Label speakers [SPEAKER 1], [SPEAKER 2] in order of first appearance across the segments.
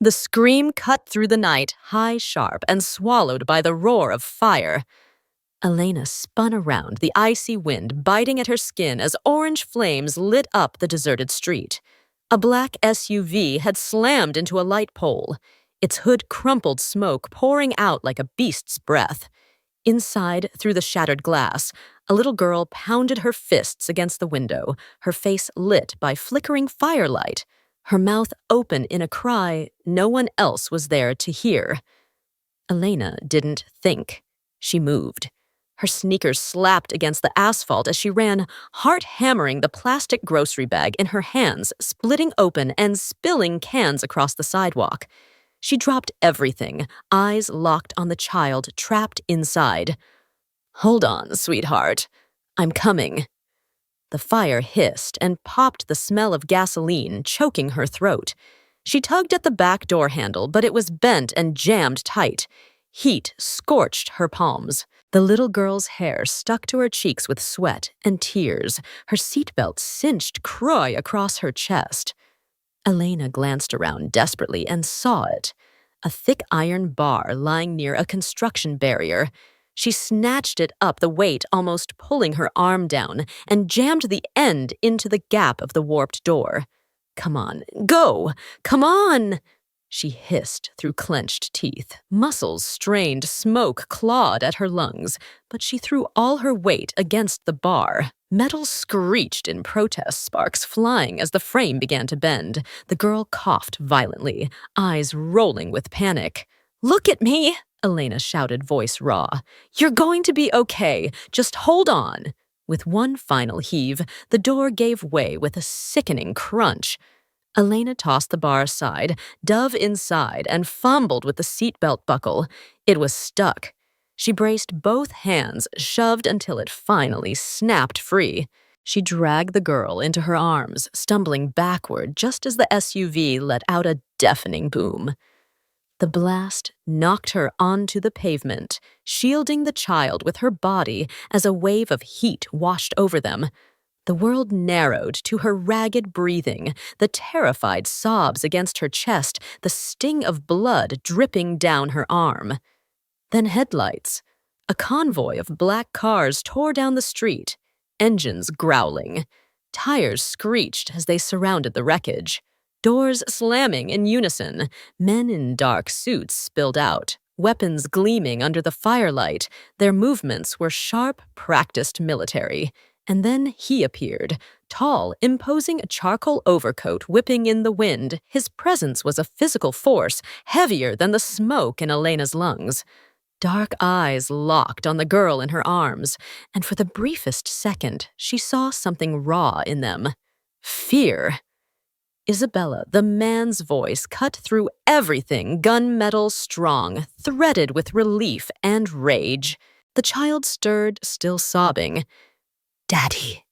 [SPEAKER 1] The scream cut through the night, high, sharp, and swallowed by the roar of fire. Elena spun around, the icy wind biting at her skin as orange flames lit up the deserted street. A black SUV had slammed into a light pole, its hood crumpled, smoke pouring out like a beast's breath. Inside, through the shattered glass, a little girl pounded her fists against the window, her face lit by flickering firelight, her mouth open in a cry no one else was there to hear. Elena didn't think. She moved. Her sneakers slapped against the asphalt as she ran, heart hammering the plastic grocery bag in her hands, splitting open and spilling cans across the sidewalk. She dropped everything, eyes locked on the child trapped inside. "Hold on, sweetheart. I'm coming." The fire hissed and popped the smell of gasoline, choking her throat. She tugged at the back door handle, but it was bent and jammed tight. Heat scorched her palms. The little girl's hair stuck to her cheeks with sweat and tears, her seatbelt cinched croy across her chest. Elena glanced around desperately and saw it. A thick iron bar lying near a construction barrier. She snatched it up, the weight almost pulling her arm down, and jammed the end into the gap of the warped door. "Come on, go! Come on!" She hissed through clenched teeth. Muscles strained, smoke clawed at her lungs, but she threw all her weight against the bar. Metal screeched in protest, sparks flying as the frame began to bend. The girl coughed violently, eyes rolling with panic. "Look at me!" Elena shouted, voice raw. "You're going to be okay. Just hold on." With one final heave, the door gave way with a sickening crunch. Elena tossed the bar aside, dove inside, and fumbled with the seatbelt buckle. It was stuck. She braced both hands, shoved until it finally snapped free. She dragged the girl into her arms, stumbling backward just as the SUV let out a deafening boom. The blast knocked her onto the pavement, shielding the child with her body as a wave of heat washed over them. The world narrowed to her ragged breathing, the terrified sobs against her chest, the sting of blood dripping down her arm. Then headlights. A convoy of black cars tore down the street, engines growling. Tires screeched as they surrounded the wreckage. Doors slamming in unison. Men in dark suits spilled out, weapons gleaming under the firelight. Their movements were sharp, practiced military. And then he appeared, tall, imposing a charcoal overcoat whipping in the wind. His presence was a physical force, heavier than the smoke in Elena's lungs. Dark eyes locked on the girl in her arms, and for the briefest second, she saw something raw in them. Fear. Isabella, the man's voice, cut through everything, gunmetal strong, threaded with relief and rage. The child stirred, still sobbing. "Daddy."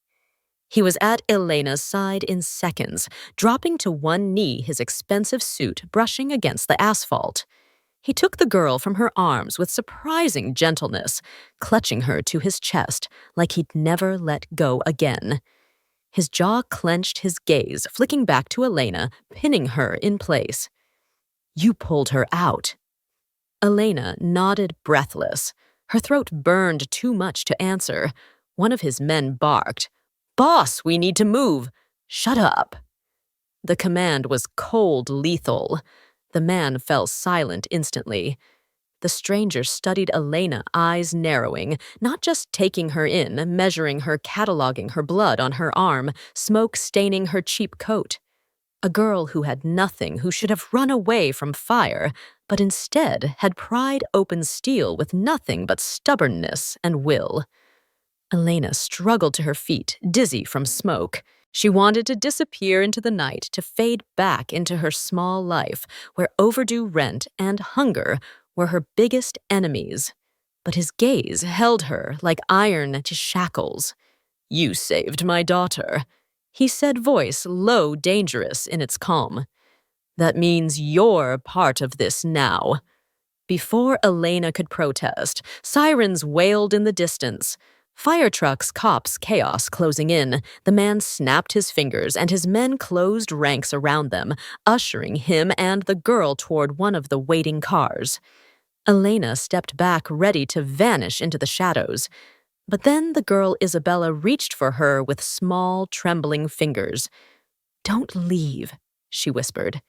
[SPEAKER 1] He was at Elena's side in seconds, dropping to one knee, his expensive suit brushing against the asphalt. He took the girl from her arms with surprising gentleness, clutching her to his chest like he'd never let go again. His jaw clenched, his gaze flicking back to Elena, pinning her in place. "You pulled her out." Elena nodded, breathless. Her throat burned too much to answer. One of his men barked, "Boss, we need to move." "Shut up." The command was cold, lethal. The man fell silent instantly. The stranger studied Elena, eyes narrowing, not just taking her in, measuring her, cataloging her blood on her arm, smoke staining her cheap coat. A girl who had nothing, who should have run away from fire, but instead had pried open steel with nothing but stubbornness and will. Elena struggled to her feet, dizzy from smoke. She wanted to disappear into the night, to fade back into her small life, where overdue rent and hunger were her biggest enemies. But his gaze held her like iron to shackles. "You saved my daughter," he said, voice low, dangerous in its calm. "That means you're part of this now." Before Elena could protest, sirens wailed in the distance. Fire trucks, cops, chaos closing in. The man snapped his fingers, and his men closed ranks around them, ushering him and the girl toward one of the waiting cars. Elena stepped back, ready to vanish into the shadows. But then the girl Isabella reached for her with small, trembling fingers. "Don't leave," she whispered.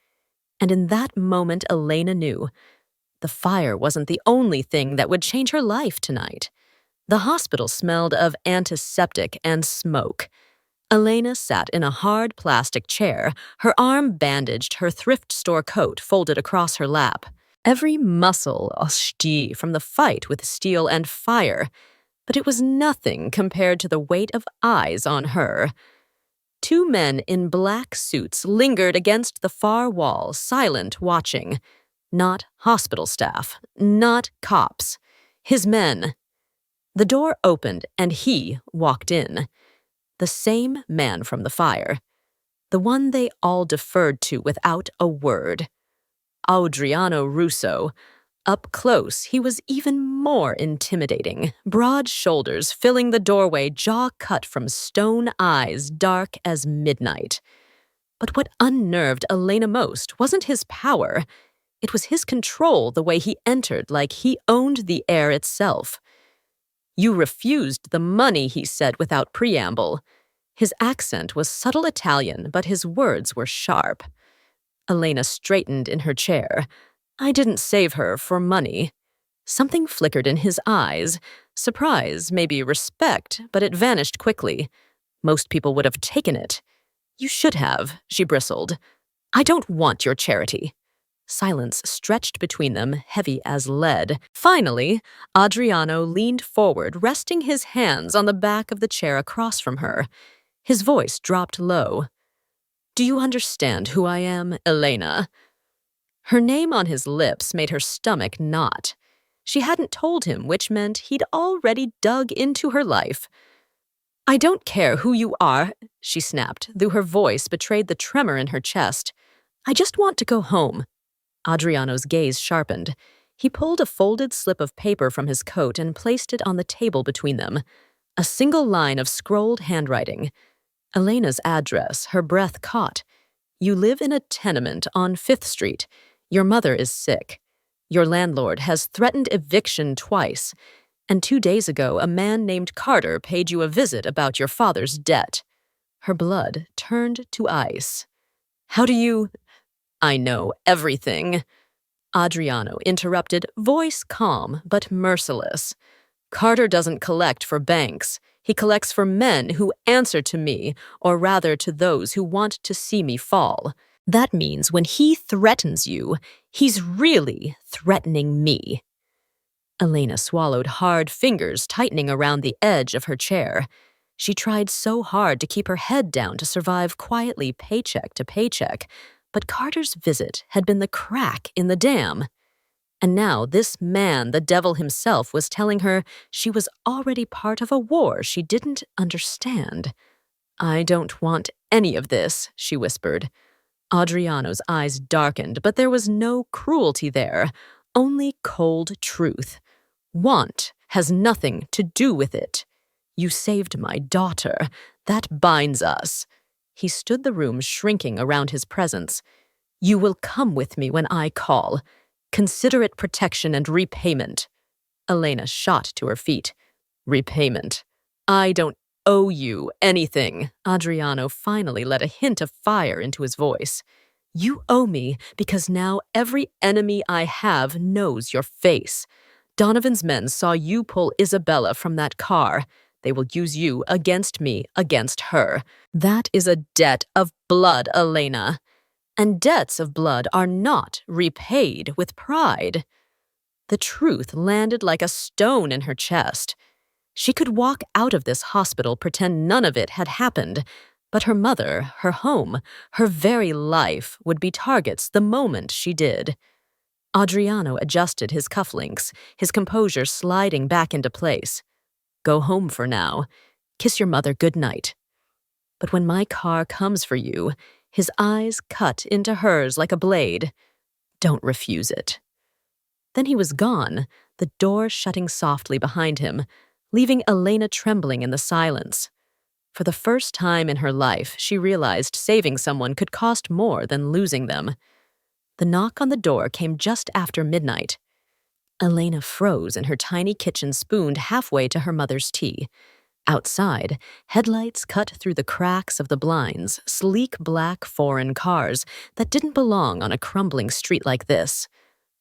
[SPEAKER 1] And in that moment, Elena knew. The fire wasn't the only thing that would change her life tonight. The hospital smelled of antiseptic and smoke. Elena sat in a hard plastic chair, her arm bandaged, her thrift store coat folded across her lap. Every muscle ashy from the fight with steel and fire, but it was nothing compared to the weight of eyes on her. Two men in black suits lingered against the far wall, silent, watching. Not hospital staff, not cops. His men. The door opened, and he walked in. The same man from the fire. The one they all deferred to without a word. Adriano Russo. Up close, he was even more intimidating. Broad shoulders filling the doorway, jaw cut from stone eyes, dark as midnight. But what unnerved Elena most wasn't his power. It was his control, the way he entered, like he owned the air itself. "You refused the money," he said without preamble. His accent was subtle Italian, but his words were sharp. Elena straightened in her chair. "I didn't save her for money." Something flickered in his eyes. Surprise, maybe respect, but it vanished quickly. Most people would have taken it. "You should have," she bristled. "I don't want your charity." Silence stretched between them, heavy as lead. Finally, Adriano leaned forward, resting his hands on the back of the chair across from her. His voice dropped low. "Do you understand who I am, Elena?" Her name on his lips made her stomach knot. She hadn't told him, which meant he'd already dug into her life. "I don't care who you are," she snapped, though her voice betrayed the tremor in her chest. "I just want to go home." Adriano's gaze sharpened. He pulled a folded slip of paper from his coat and placed it on the table between them. A single line of scrolled handwriting. Elena's address, her breath caught. "You live in a tenement on 5th Street. Your mother is sick. Your landlord has threatened eviction twice. And 2 days ago, a man named Carter paid you a visit about your father's debt." Her blood turned to ice. "How do you—" "I know everything." Adriano interrupted, voice calm but merciless. "Carter doesn't collect for banks. He collects for men who answer to me, or rather to those who want to see me fall. That means when he threatens you, he's really threatening me." Elena swallowed hard, fingers tightening around the edge of her chair. She tried so hard to keep her head down to survive quietly paycheck to paycheck, but Carter's visit had been the crack in the dam. And now this man, the devil himself, was telling her she was already part of a war she didn't understand. "I don't want any of this," she whispered. Adriano's eyes darkened, but there was no cruelty there, only cold truth. "Want has nothing to do with it. You saved my daughter. That binds us." He stood the room shrinking around his presence. "You will come with me when I call. Consider it protection and repayment." Elena shot to her feet. "Repayment? I don't owe you anything." Adriano finally let a hint of fire into his voice. "You owe me because now every enemy I have knows your face. Donovan's men saw you pull Isabella from that car. They will use you against me, against her. That is a debt of blood, Elena. And debts of blood are not repaid with pride." The truth landed like a stone in her chest. She could walk out of this hospital, pretend none of it had happened, but her mother, her home, her very life would be targets the moment she did. Adriano adjusted his cufflinks, his composure sliding back into place. "Go home for now. Kiss your mother good night. But when my car comes for you," his eyes cut into hers like a blade, "don't refuse it." Then he was gone, the door shutting softly behind him. leaving Elena trembling in the silence. For the first time in her life, she realized saving someone could cost more than losing them. The knock on the door came just after midnight. Elena froze in her tiny kitchen, spooned halfway to her mother's tea. Outside, headlights cut through the cracks of the blinds, sleek black foreign cars that didn't belong on a crumbling street like this.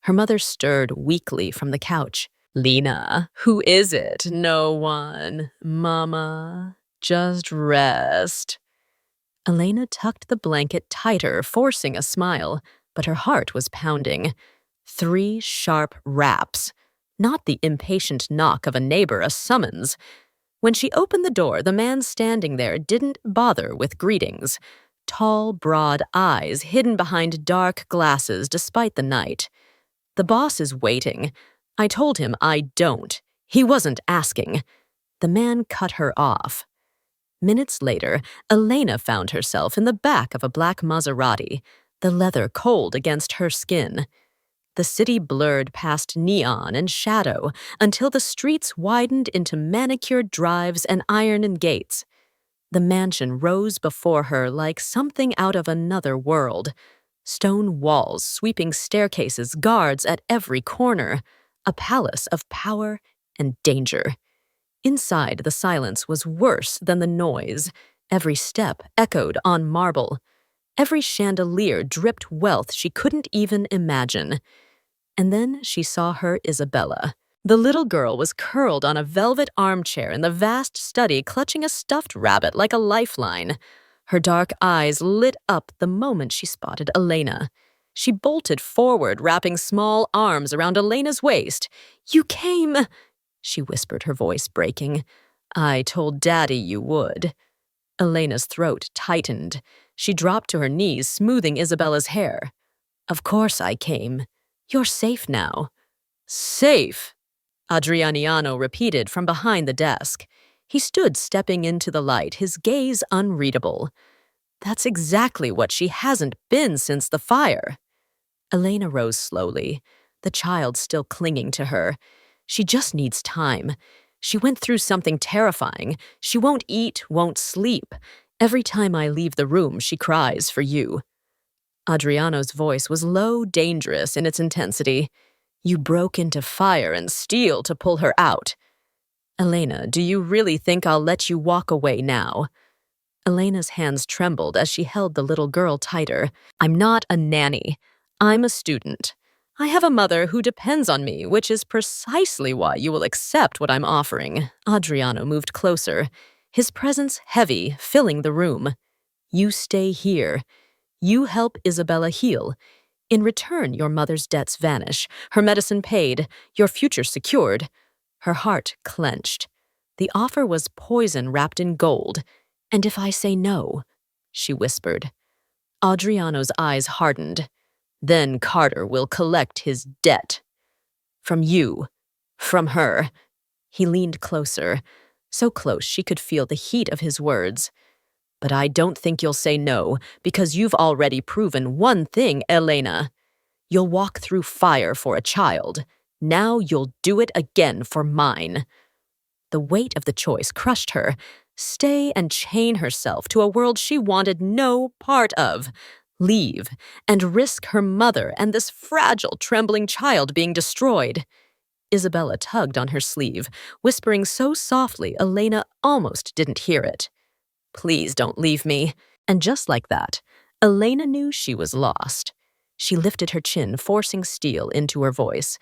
[SPEAKER 1] Her mother stirred weakly from the couch. "Lena, who is it? No one. Mama, just rest." Elena tucked the blanket tighter, forcing a smile, but her heart was pounding. 3 sharp raps. Not the impatient knock of a neighbor, a summons. When she opened the door, the man standing there didn't bother with greetings. Tall, broad eyes hidden behind dark glasses despite the night. "The boss is waiting. I told him I don't. He wasn't asking." The man cut her off. Minutes later, Elena found herself in the back of a black Maserati, the leather cold against her skin. The city blurred past neon and shadow until the streets widened into manicured drives and iron gates. The mansion rose before her like something out of another world. Stone walls, sweeping staircases, guards at every corner. A palace of power and danger. Inside, the silence was worse than the noise. Every step echoed on marble. Every chandelier dripped wealth she couldn't even imagine. And then she saw her Isabella. The little girl was curled on a velvet armchair in the vast study, clutching a stuffed rabbit like a lifeline. Her dark eyes lit up the moment she spotted Elena. She bolted forward, wrapping small arms around Elena's waist. "You came," she whispered, her voice breaking. "I told Daddy you would." Elena's throat tightened. She dropped to her knees, smoothing Isabella's hair. "Of course I came. You're safe now." "Safe?" Adrianiano repeated from behind the desk. He stood stepping into the light, his gaze unreadable. "That's exactly what she hasn't been since the fire." Elena rose slowly, the child still clinging to her. "She just needs time. She went through something terrifying. She won't eat, won't sleep. Every time I leave the room, she cries for you." Adriano's voice was low, dangerous in its intensity. "You broke into fire and steel to pull her out." "Elena, do you really think I'll let you walk away now?" Elena's hands trembled as she held the little girl tighter. "I'm not a nanny. I'm a student. I have a mother who depends on me, which is precisely why you will accept what I'm offering." Adriano moved closer, his presence heavy, filling the room. "You stay here. You help Isabella heal. In return, your mother's debts vanish, her medicine paid, your future secured." Her heart clenched. The offer was poison wrapped in gold. "And if I say no?" she whispered. Adriano's eyes hardened. "Then Carter will collect his debt. From you. From her." He leaned closer, so close she could feel the heat of his words. "But I don't think you'll say no, because you've already proven one thing, Elena. You'll walk through fire for a child. Now you'll do it again for mine." The weight of the choice crushed her. Stay and chain herself to a world she wanted no part of. Leave and risk her mother and this fragile, trembling child being destroyed. Isabella tugged on her sleeve, whispering so softly Elena almost didn't hear it. "Please don't leave me." And just like that, Elena knew she was lost. She lifted her chin, forcing steel into her voice.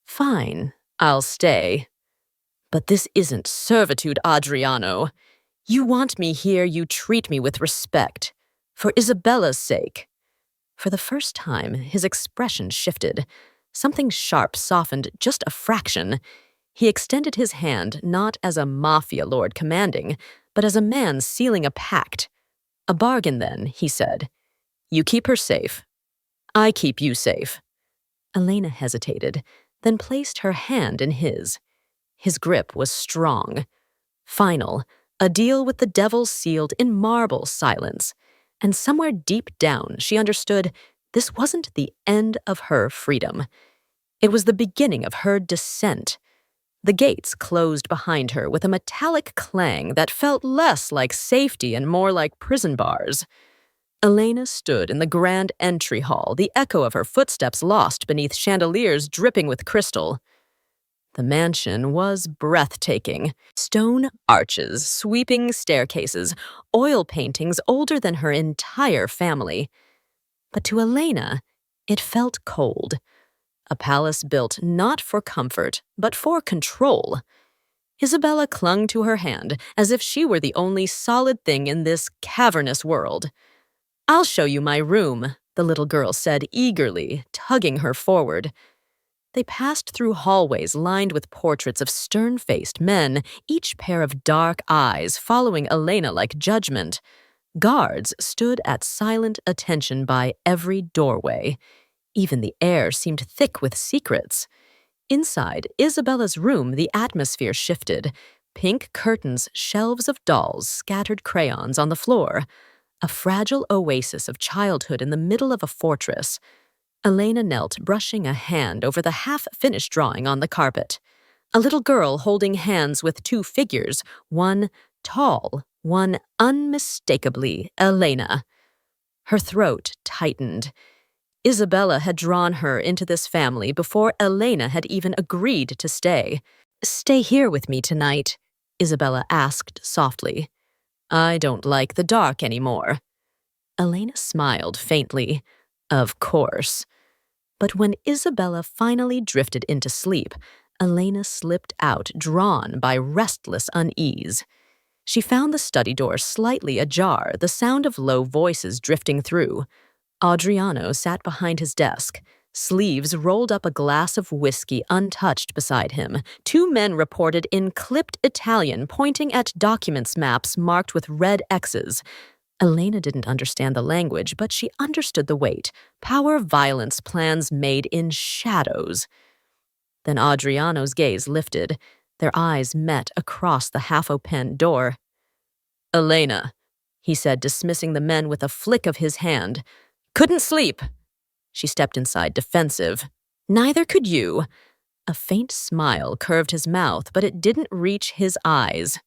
[SPEAKER 1] "Fine, I'll stay. But this isn't servitude, Adriano. You want me here, you treat me with respect. For Isabella's sake." For the first time, his expression shifted. Something sharp softened just a fraction. He extended his hand not as a mafia lord commanding, but as a man sealing a pact. "A bargain, then," he said. "You keep her safe. I keep you safe." Elena hesitated, then placed her hand in his. His grip was strong. Final, a deal with the devil sealed in marble silence. And somewhere deep down, she understood this wasn't the end of her freedom. It was the beginning of her descent. The gates closed behind her with a metallic clang that felt less like safety and more like prison bars. Elena stood in the grand entry hall, the echo of her footsteps lost beneath chandeliers dripping with crystal. The mansion was breathtaking. Stone arches, sweeping staircases, oil paintings older than her entire family. But to Elena, it felt cold. A palace built not for comfort, but for control. Isabella clung to her hand as if she were the only solid thing in this cavernous world. "I'll show you my room," the little girl said eagerly, tugging her forward. They passed through hallways lined with portraits of stern-faced men, each pair of dark eyes following Elena like judgment. Guards stood at silent attention by every doorway. Even the air seemed thick with secrets. Inside Isabella's room, the atmosphere shifted. Pink curtains, shelves of dolls, scattered crayons on the floor. A fragile oasis of childhood in the middle of a fortress. Elena knelt, brushing a hand over the half-finished drawing on the carpet. A little girl holding hands with two figures, one tall, one unmistakably Elena. Her throat tightened. Isabella had drawn her into this family before Elena had even agreed to stay. "Stay here with me tonight," Isabella asked softly. "I don't like the dark anymore." Elena smiled faintly. Of course. But when Isabella finally drifted into sleep, Elena slipped out, drawn by restless unease. She found the study door slightly ajar, the sound of low voices drifting through. Adriano sat behind his desk. Sleeves rolled up a glass of whiskey untouched beside him. Two men reported in clipped Italian, pointing at documents maps marked with red X's. Elena didn't understand the language, but she understood the weight. Power violence plans made in shadows. Then Adriano's gaze lifted. Their eyes met across the half-open door. "Elena," he said, dismissing the men with a flick of his hand. "Couldn't sleep." She stepped inside, defensive. "Neither could you." A faint smile curved his mouth, but it didn't reach his eyes.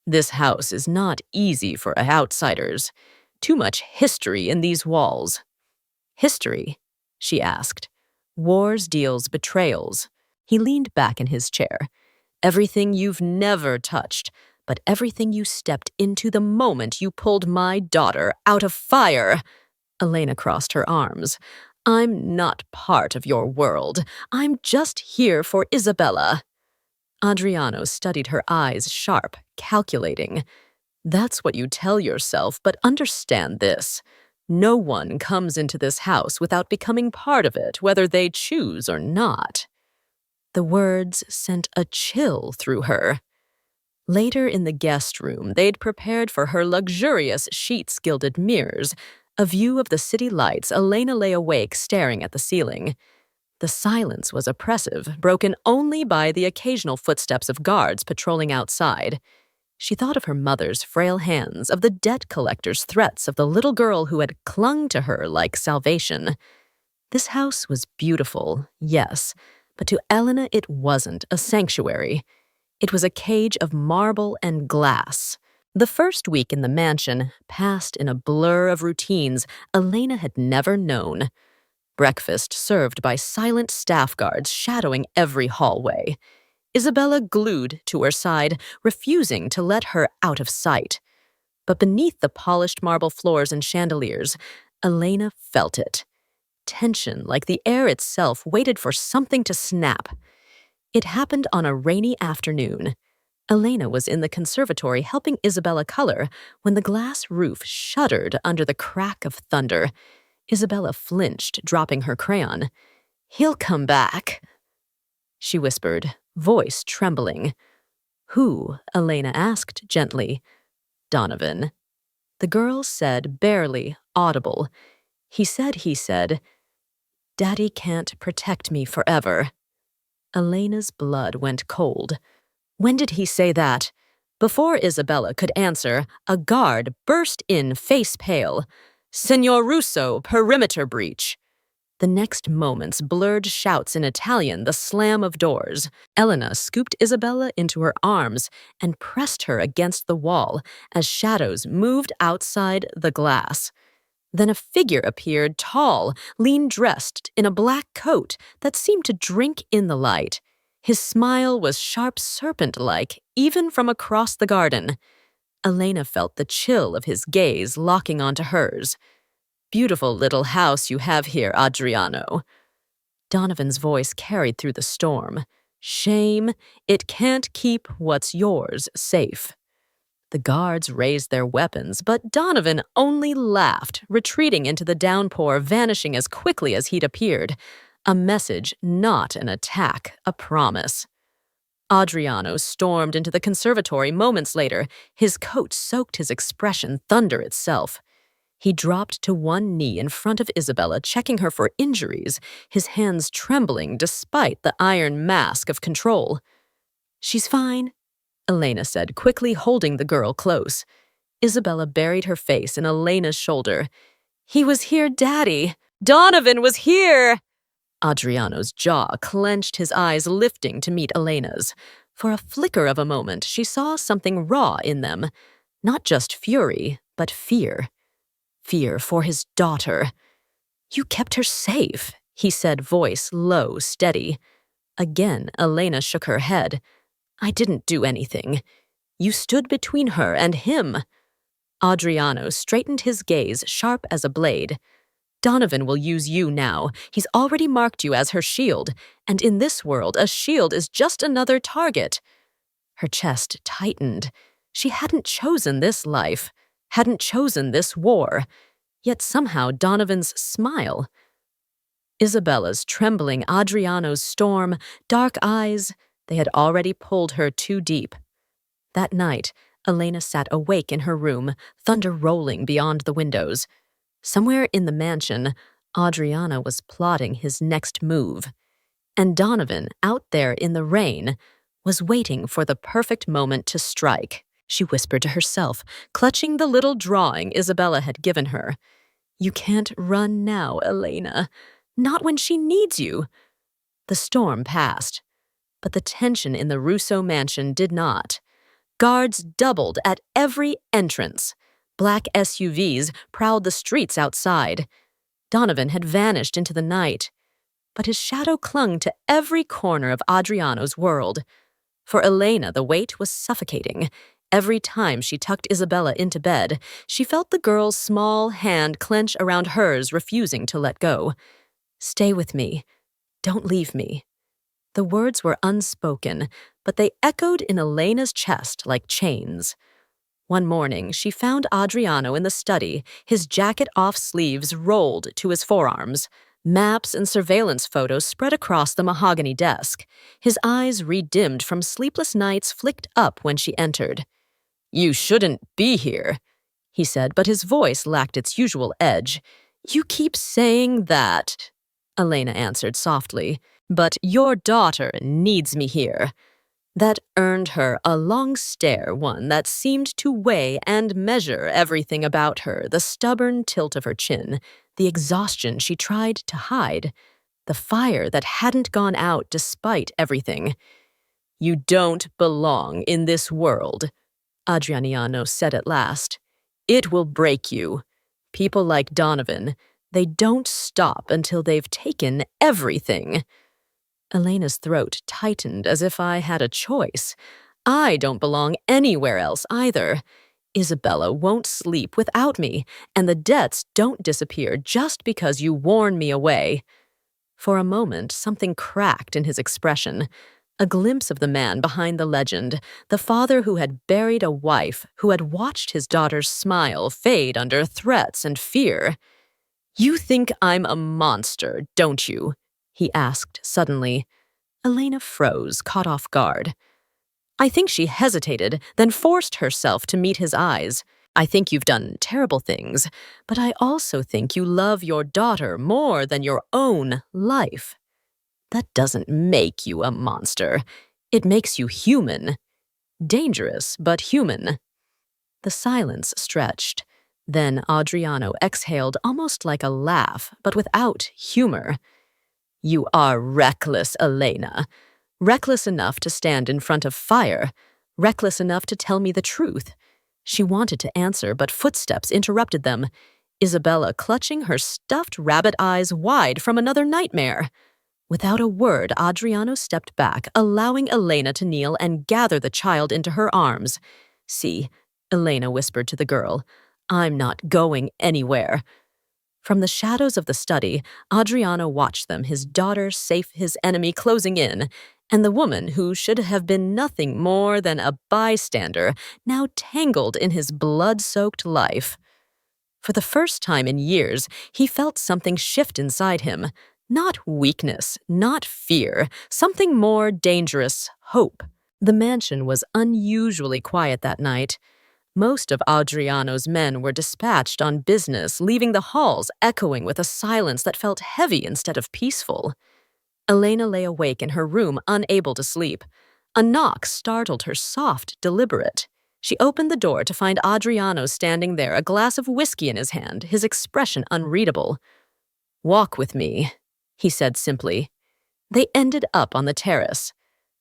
[SPEAKER 1] "This house is not easy for outsiders. Too much history in these walls." "History?" she asked. "Wars, deals, betrayals." He leaned back in his chair. "Everything you've never touched, but everything you stepped into the moment you pulled my daughter out of fire." Elena crossed her arms. "I'm not part of your world. I'm just here for Isabella." Adriano studied her eyes, sharp, calculating. "That's what you tell yourself, but understand this. No one comes into this house without becoming part of it, whether they choose or not." The words sent a chill through her. Later in the guest room, they'd prepared for her luxurious sheets-gilded mirrors. A view of the city lights, Elena lay awake staring at the ceiling. The silence was oppressive, broken only by the occasional footsteps of guards patrolling outside. She thought of her mother's frail hands, of the debt collector's threats, of the little girl who had clung to her like salvation. This house was beautiful, yes, but to Elena it wasn't a sanctuary. It was a cage of marble and glass. The first week in the mansion passed in a blur of routines Elena had never known. Breakfast served by silent staff guards shadowing every hallway. Isabella glued to her side, refusing to let her out of sight. But beneath the polished marble floors and chandeliers, Elena felt it. Tension, like the air itself, waited for something to snap. It happened on a rainy afternoon. Elena was in the conservatory helping Isabella color when the glass roof shuddered under the crack of thunder. Isabella flinched, dropping her crayon. "He'll come back," she whispered, voice trembling. "Who?" Elena asked gently. "Donovan." The girl said, barely audible. He said, "Daddy can't protect me forever." Elena's blood went cold. "When did he say that?" Before Isabella could answer, a guard burst in, face pale. "Signor Russo, perimeter breach." The next moments blurred shouts in Italian, the slam of doors. Elena scooped Isabella into her arms and pressed her against the wall as shadows moved outside the glass. Then a figure appeared, tall, lean-dressed, in a black coat that seemed to drink in the light. His smile was sharp serpent-like, even from across the garden. Elena felt the chill of his gaze locking onto hers. "Beautiful little house you have here, Adriano." Donovan's voice carried through the storm. "Shame, it can't keep what's yours safe." The guards raised their weapons, but Donovan only laughed, retreating into the downpour, vanishing as quickly as he'd appeared. A message, not an attack, a promise. Adriano stormed into the conservatory moments later. His coat soaked his expression, thunder itself. He dropped to one knee in front of Isabella, checking her for injuries, his hands trembling despite the iron mask of control. "She's fine," Elena said, quickly holding the girl close. Isabella buried her face in Elena's shoulder. "He was here, Daddy! Donovan was here!" Adriano's jaw clenched, his eyes lifting to meet Elena's. For a flicker of a moment, she saw something raw in them. Not just fury, but fear. Fear for his daughter. "You kept her safe," he said, voice low, steady. Again, Elena shook her head. "I didn't do anything. You stood between her and him." Adriano straightened his gaze, sharp as a blade. "Donovan will use you now. He's already marked you as her shield, and in this world, a shield is just another target." Her chest tightened. She hadn't chosen this life, hadn't chosen this war, yet somehow Donovan's smile. Isabella's trembling, Adriano's storm, dark eyes, they had already pulled her too deep. That night, Elena sat awake in her room, thunder rolling beyond the windows. Somewhere in the mansion, Adriano was plotting his next move. And Donovan, out there in the rain, was waiting for the perfect moment to strike. She whispered to herself, clutching the little drawing Isabella had given her. "You can't run now, Elena. Not when she needs you." The storm passed, but the tension in the Russo mansion did not. Guards doubled at every entrance. Black SUVs prowled the streets outside. Donovan had vanished into the night, but his shadow clung to every corner of Adriano's world. For Elena, the weight was suffocating. Every time she tucked Isabella into bed, she felt the girl's small hand clench around hers, refusing to let go. "Stay with me. Don't leave me." The words were unspoken, but they echoed in Elena's chest like chains. One morning, she found Adriano in the study, his jacket off sleeves rolled to his forearms. Maps and surveillance photos spread across the mahogany desk. His eyes, redimmed from sleepless nights, flicked up when she entered. "You shouldn't be here," he said, but his voice lacked its usual edge. "You keep saying that," Elena answered softly, "but your daughter needs me here." That earned her a long stare, one that seemed to weigh and measure everything about her, the stubborn tilt of her chin, the exhaustion she tried to hide, the fire that hadn't gone out despite everything. "You don't belong in this world," Adriano said at last. "It will break you. People like Donovan, they don't stop until they've taken everything." Elena's throat tightened as if I had a choice. I don't belong anywhere else either. Isabella won't sleep without me, and the debts don't disappear just because you warn me away. For a moment, something cracked in his expression. A glimpse of the man behind the legend, the father who had buried a wife, who had watched his daughter's smile fade under threats and fear. "You think I'm a monster, don't you?" he asked suddenly. Elena froze, caught off guard. I think she hesitated, then forced herself to meet his eyes. "I think you've done terrible things, but I also think you love your daughter more than your own life. That doesn't make you a monster. It makes you human. Dangerous, but human." The silence stretched. Then Adriano exhaled almost like a laugh, but without humor. You are reckless, Elena. Reckless enough to stand in front of fire. Reckless enough to tell me the truth. She wanted to answer, but footsteps interrupted them. Isabella clutching her stuffed rabbit eyes wide from another nightmare. Without a word, Adriano stepped back, allowing Elena to kneel and gather the child into her arms. See, Elena whispered to the girl, I'm not going anywhere. From the shadows of the study, Adriano watched them, his daughter safe, his enemy closing in, and the woman who should have been nothing more than a bystander, now tangled in his blood-soaked life. For the first time in years, he felt something shift inside him. Not weakness, not fear, something more dangerous, hope. The mansion was unusually quiet that night. Most of Adriano's men were dispatched on business, leaving the halls echoing with a silence that felt heavy instead of peaceful. Elena lay awake in her room, unable to sleep. A knock startled her, soft, deliberate. She opened the door to find Adriano standing there, a glass of whiskey in his hand, his expression unreadable. Walk with me, he said simply. They ended up on the terrace.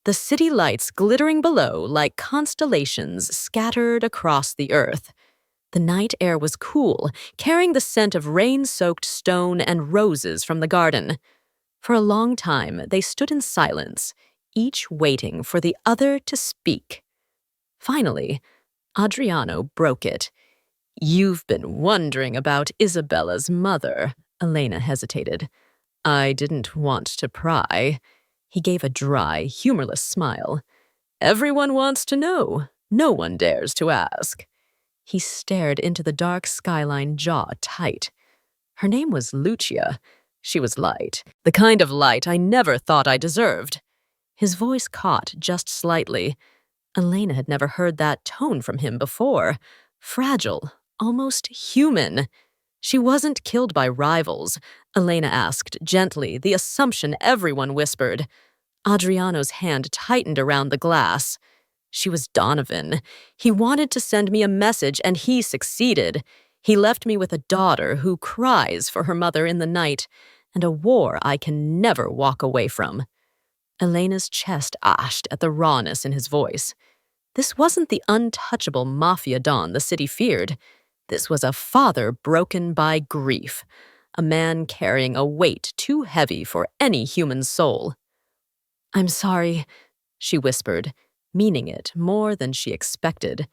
[SPEAKER 1] The city lights glittering below like constellations scattered across the earth. The night air was cool, carrying the scent of rain-soaked stone and roses from the garden. For a long time, they stood in silence, each waiting for the other to speak. Finally, Adriano broke it. You've been wondering about Isabella's mother, Elena hesitated. I didn't want to pry. He gave a dry, humorless smile. Everyone wants to know. No one dares to ask. He stared into the dark skyline, jaw tight. Her name was Lucia. She was light, the kind of light I never thought I deserved. His voice caught just slightly. Elena had never heard that tone from him before. Fragile, almost human. She wasn't killed by rivals, Elena asked gently, the assumption everyone whispered. Adriano's hand tightened around the glass. She was Donovan. He wanted to send me a message, and he succeeded. He left me with a daughter who cries for her mother in the night, and a war I can never walk away from. Elena's chest ashed at the rawness in his voice. This wasn't the untouchable Mafia Don the city feared. This was a father broken by grief, a man carrying a weight too heavy for any human soul. I'm sorry, she whispered, meaning it more than she expected.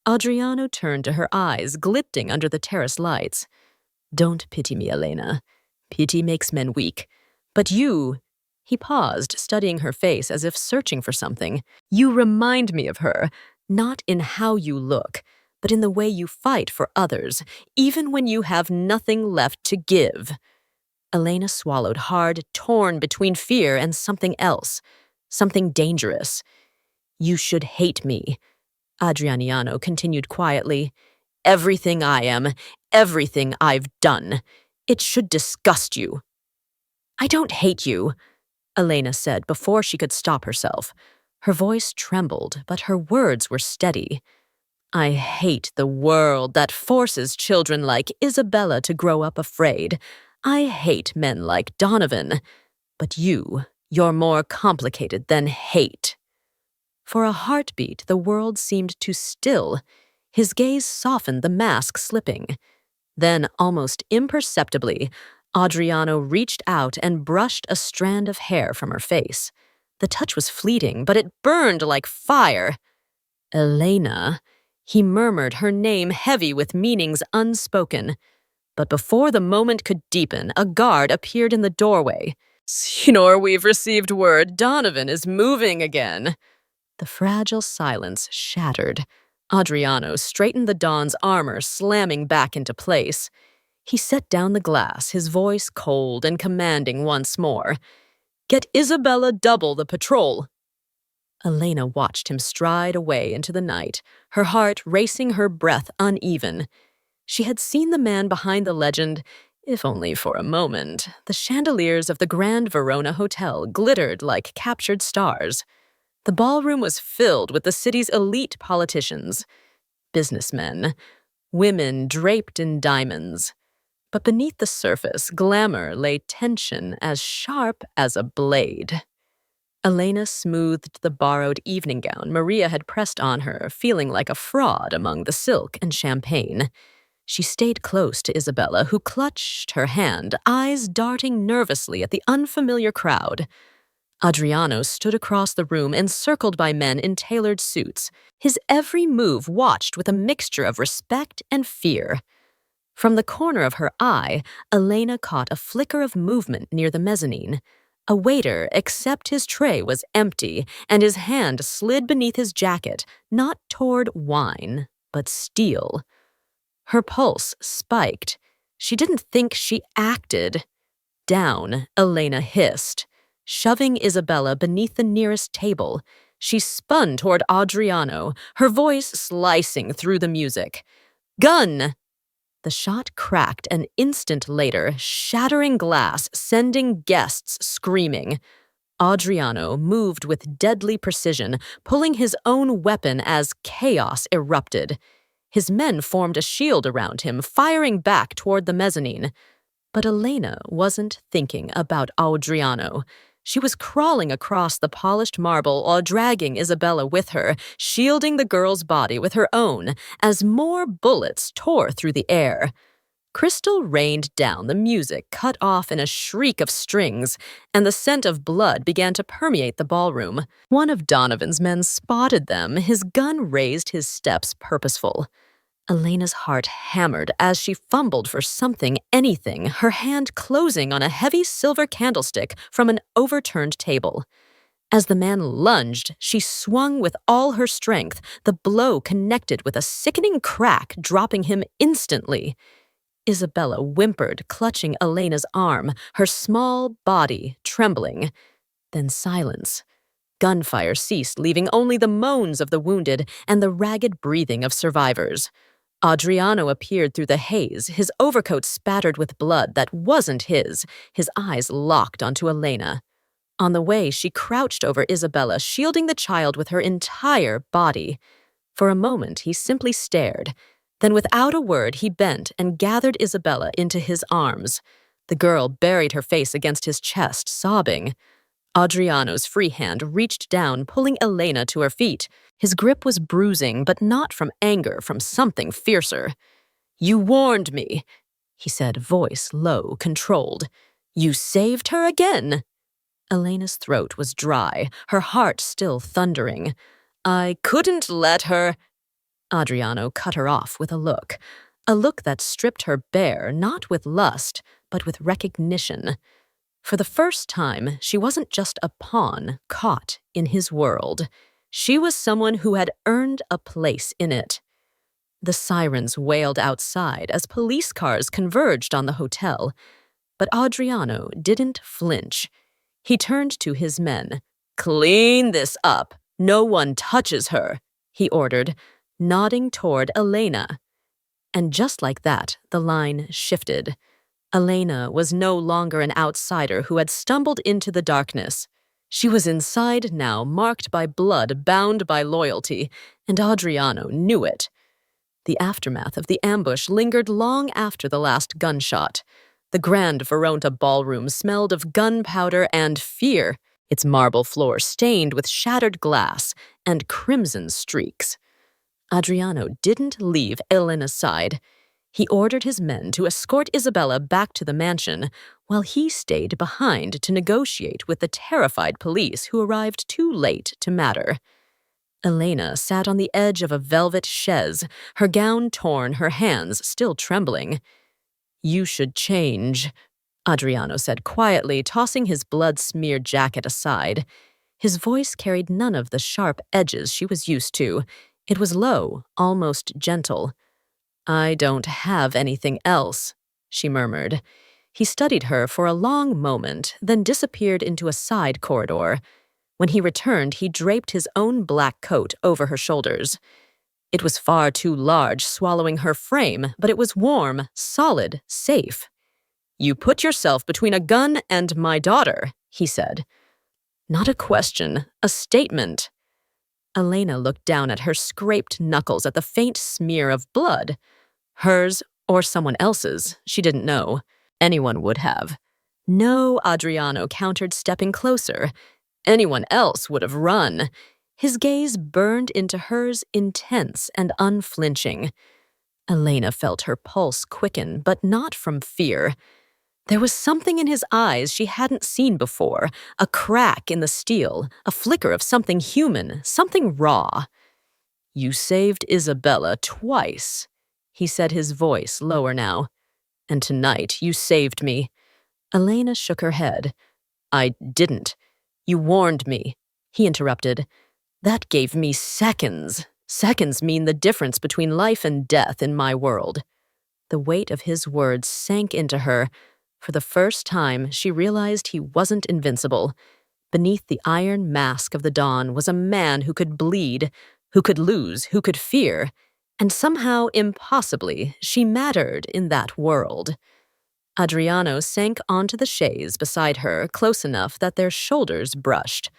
[SPEAKER 1] Adriano turned to her eyes, glinting under the terrace lights. Don't pity me, Elena. Pity makes men weak. But you... He paused, studying her face as if searching for something. You remind me of her, not in how you look, but in the way you fight for others, even when you have nothing left to give. Elena swallowed hard, torn between fear and something else, something dangerous. You should hate me, Adriano continued quietly. Everything I am, everything I've done. It should disgust you. I don't hate you, Elena said before she could stop herself. Her voice trembled, but her words were steady. I hate the world that forces children like Isabella to grow up afraid. I hate men like Donovan. But you're more complicated than hate. For a heartbeat, the world seemed to still. His gaze softened, the mask slipping. Then, almost imperceptibly, Adriano reached out and brushed a strand of hair from her face. The touch was fleeting, but it burned like fire. Elena, he murmured her name heavy with meanings unspoken. But before the moment could deepen, a guard appeared in the doorway. Senor, we've received word Donovan is moving again. The fragile silence shattered. Adriano straightened the Don's armor, slamming back into place. He set down the glass, his voice cold and commanding once more. Get Isabella double the patrol. Elena watched him stride away into the night, her heart racing, her breath uneven. She had seen the man behind the legend, if only for a moment. The chandeliers of the Grand Verona Hotel glittered like captured stars. The ballroom was filled with the city's elite politicians, businessmen, women draped in diamonds. But beneath the surface, glamour lay tension as sharp as a blade. Elena smoothed the borrowed evening gown Maria had pressed on her, feeling like a fraud among the silk and champagne. She stayed close to Isabella, who clutched her hand, eyes darting nervously at the unfamiliar crowd. Adriano stood across the room, encircled by men in tailored suits, his every move watched with a mixture of respect and fear. From the corner of her eye, Elena caught a flicker of movement near the mezzanine. A waiter, except his tray was empty, and his hand slid beneath his jacket, not toward wine, but steel. Her pulse spiked. She didn't think she acted. Down, Elena hissed. Shoving Isabella beneath the nearest table, she spun toward Adriano, her voice slicing through the music. "Gun!" The shot cracked an instant later, shattering glass, sending guests screaming. Adriano moved with deadly precision, pulling his own weapon as chaos erupted. His men formed a shield around him, firing back toward the mezzanine. But Elena wasn't thinking about Adriano. She was crawling across the polished marble while dragging Isabella with her, shielding the girl's body with her own as more bullets tore through the air. Crystal rained down, the music cut off in a shriek of strings, and the scent of blood began to permeate the ballroom. One of Donovan's men spotted them, his gun raised, his steps purposeful. Elena's heart hammered as she fumbled for something, anything, her hand closing on a heavy silver candlestick from an overturned table. As the man lunged, she swung with all her strength, the blow connected with a sickening crack, dropping him instantly. Isabella whimpered, clutching Elena's arm, her small body trembling. Then silence. Gunfire ceased, leaving only the moans of the wounded and the ragged breathing of survivors. Adriano appeared through the haze, his overcoat spattered with blood that wasn't his eyes locked onto Elena. On the way, she crouched over Isabella, shielding the child with her entire body. For a moment, he simply stared. Then without a word, he bent and gathered Isabella into his arms. The girl buried her face against his chest, sobbing. Adriano's free hand reached down, pulling Elena to her feet. His grip was bruising, but not from anger, from something fiercer. "You warned me," he said, voice low, controlled. "You saved her again." Elena's throat was dry, her heart still thundering. "I couldn't let her—" Adriano cut her off with a look that stripped her bare, not with lust, but with recognition. For the first time, she wasn't just a pawn caught in his world. She was someone who had earned a place in it. The sirens wailed outside as police cars converged on the hotel. But Adriano didn't flinch. He turned to his men. "Clean this up. No one touches her," he ordered, nodding toward Elena. And just like that, the line shifted. Elena was no longer an outsider who had stumbled into the darkness. She was inside now, marked by blood, bound by loyalty, and Adriano knew it. The aftermath of the ambush lingered long after the last gunshot. The Grand Veronta ballroom smelled of gunpowder and fear, its marble floor stained with shattered glass and crimson streaks. Adriano didn't leave Elena's side. He ordered his men to escort Isabella back to the mansion, while he stayed behind to negotiate with the terrified police who arrived too late to matter. Elena sat on the edge of a velvet chaise, her gown torn, her hands still trembling. "You should change," Adriano said quietly, tossing his blood-smeared jacket aside. His voice carried none of the sharp edges she was used to. It was low, almost gentle. "I don't have anything else," she murmured. He studied her for a long moment, then disappeared into a side corridor. When he returned, he draped his own black coat over her shoulders. It was far too large, swallowing her frame, but it was warm, solid, safe. "You put yourself between a gun and my daughter," he said. "Not a question, a statement." Elena looked down at her scraped knuckles at the faint smear of blood. Hers or someone else's, she didn't know. Anyone would have. No, Adriano countered, stepping closer. Anyone else would have run. His gaze burned into hers, intense and unflinching. Elena felt her pulse quicken, but not from fear. There was something in his eyes she hadn't seen before, a crack in the steel, a flicker of something human, something raw. "You saved Isabella twice," he said, his voice lower now. "And tonight you saved me." Elena shook her head. "I didn't. You warned me," he interrupted. "That gave me seconds. Seconds mean the difference between life and death in my world." The weight of his words sank into her. For the first time, she realized he wasn't invincible. Beneath the iron mask of the dawn was a man who could bleed, who could lose, who could fear. And somehow, impossibly, she mattered in that world. Adriano sank onto the chaise beside her, close enough that their shoulders brushed.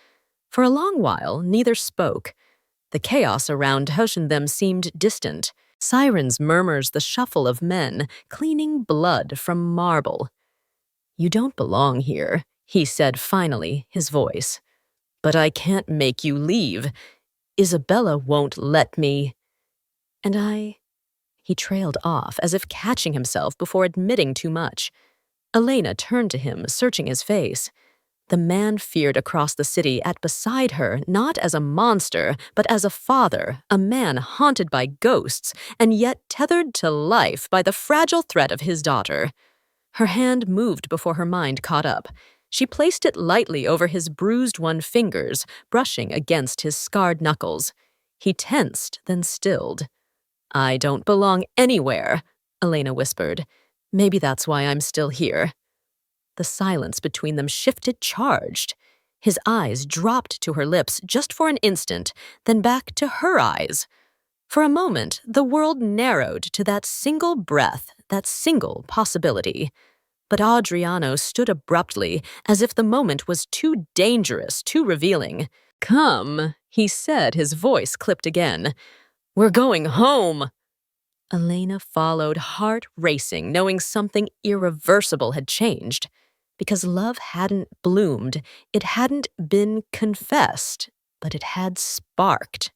[SPEAKER 1] For a long while, neither spoke. The chaos around Hush and them seemed distant. Sirens' murmurs, the shuffle of men, cleaning blood from marble. "You don't belong here," he said finally, his voice. "But I can't make you leave. Isabella won't let me." "And I—" He trailed off, as if catching himself before admitting too much. Elena turned to him, searching his face. The man feared across the city at beside her, not as a monster, but as a father, a man haunted by ghosts, and yet tethered to life by the fragile threat of his daughter. Her hand moved before her mind caught up. She placed it lightly over his bruised fingers, brushing against his scarred knuckles. He tensed, then stilled. "I don't belong anywhere," Elena whispered. "Maybe that's why I'm still here." The silence between them shifted, charged. His eyes dropped to her lips just for an instant, then back to her eyes. For a moment, the world narrowed to that single breath, that single possibility. But Adriano stood abruptly, as if the moment was too dangerous, too revealing. "Come," he said, his voice clipped again. "We're going home." Elena followed, heart racing, knowing something irreversible had changed. Because love hadn't bloomed, it hadn't been confessed, but it had sparked.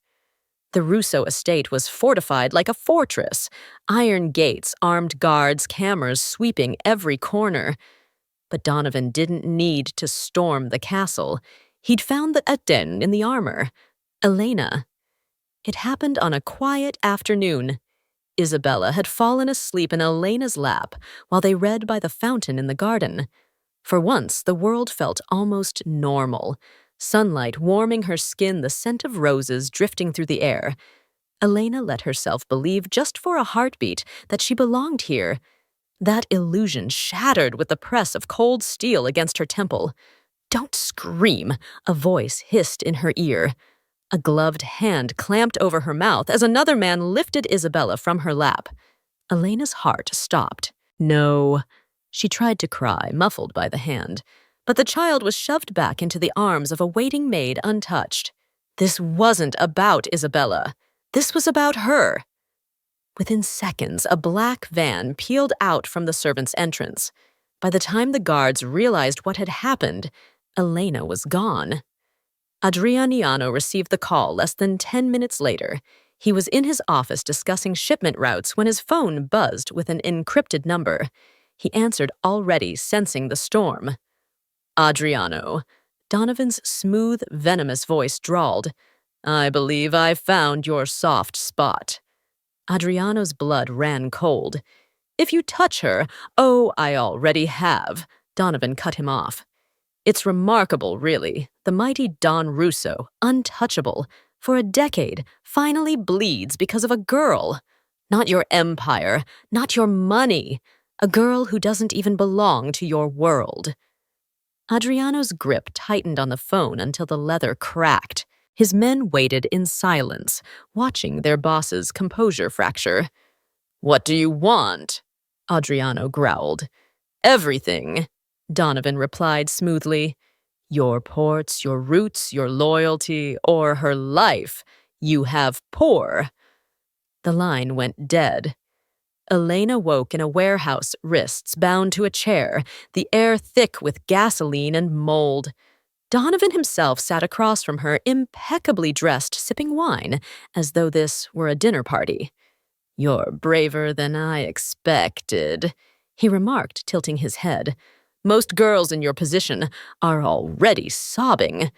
[SPEAKER 1] The Russo estate was fortified like a fortress, iron gates, armed guards, cameras sweeping every corner. But Donovan didn't need to storm the castle. He'd found the Aten in the armor. Elena. It happened on a quiet afternoon. Isabella had fallen asleep in Elena's lap while they read by the fountain in the garden. For once, the world felt almost normal. Sunlight warming her skin, the scent of roses drifting through the air. Elena let herself believe just for a heartbeat that she belonged here. That illusion shattered with the press of cold steel against her temple. "Don't scream," a voice hissed in her ear. A gloved hand clamped over her mouth as another man lifted Isabella from her lap. Elena's heart stopped. "No." She tried to cry, muffled by the hand. But the child was shoved back into the arms of a waiting maid untouched. This wasn't about Isabella. This was about her. Within seconds, a black van peeled out from the servants' entrance. By the time the guards realized what had happened, Elena was gone. Adriano received the call less than 10 minutes later. He was in his office discussing shipment routes when his phone buzzed with an encrypted number. He answered, already sensing the storm. "Adriano." Donovan's smooth, venomous voice drawled. "I believe I found your soft spot." Adriano's blood ran cold. "If you touch her—" "Oh, I already have," Donovan cut him off. "It's remarkable, really. The mighty Don Russo, untouchable, for a decade, finally bleeds because of a girl. Not your empire, not your money. A girl who doesn't even belong to your world." Adriano's grip tightened on the phone until the leather cracked. His men waited in silence, watching their boss's composure fracture. "What do you want?" Adriano growled. "Everything," Donovan replied smoothly. "Your ports, your roots, your loyalty, or her life. You have poor." The line went dead. Elena woke in a warehouse, wrists bound to a chair, the air thick with gasoline and mold. Donovan himself sat across from her, impeccably dressed, sipping wine, as though this were a dinner party. "You're braver than I expected," he remarked, tilting his head. "Most girls in your position are already sobbing."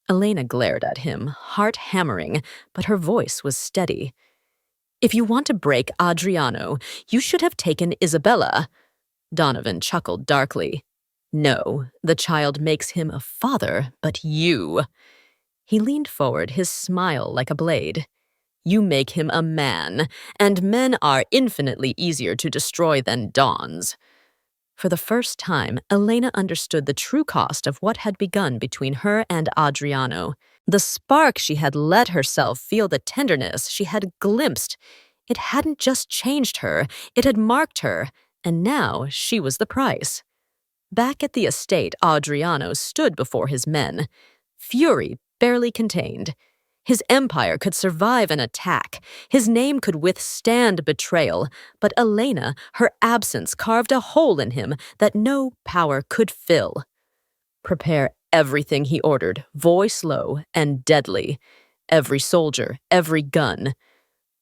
[SPEAKER 1] Elena glared at him, heart hammering, but her voice was steady. "If you want to break Adriano, you should have taken Isabella." Donovan chuckled darkly. "No, the child makes him a father, but you." He leaned forward, his smile like a blade. "You make him a man, and men are infinitely easier to destroy than dons." For the first time, Elena understood the true cost of what had begun between her and Adriano. The spark she had let herself feel, the tenderness she had glimpsed. It hadn't just changed her, it had marked her, and now she was the price. Back at the estate, Adriano stood before his men. Fury barely contained. His empire could survive an attack. His name could withstand betrayal. But Elena, her absence carved a hole in him that no power could fill. "Prepare everything," he ordered, voice low and deadly. "Every soldier, every gun.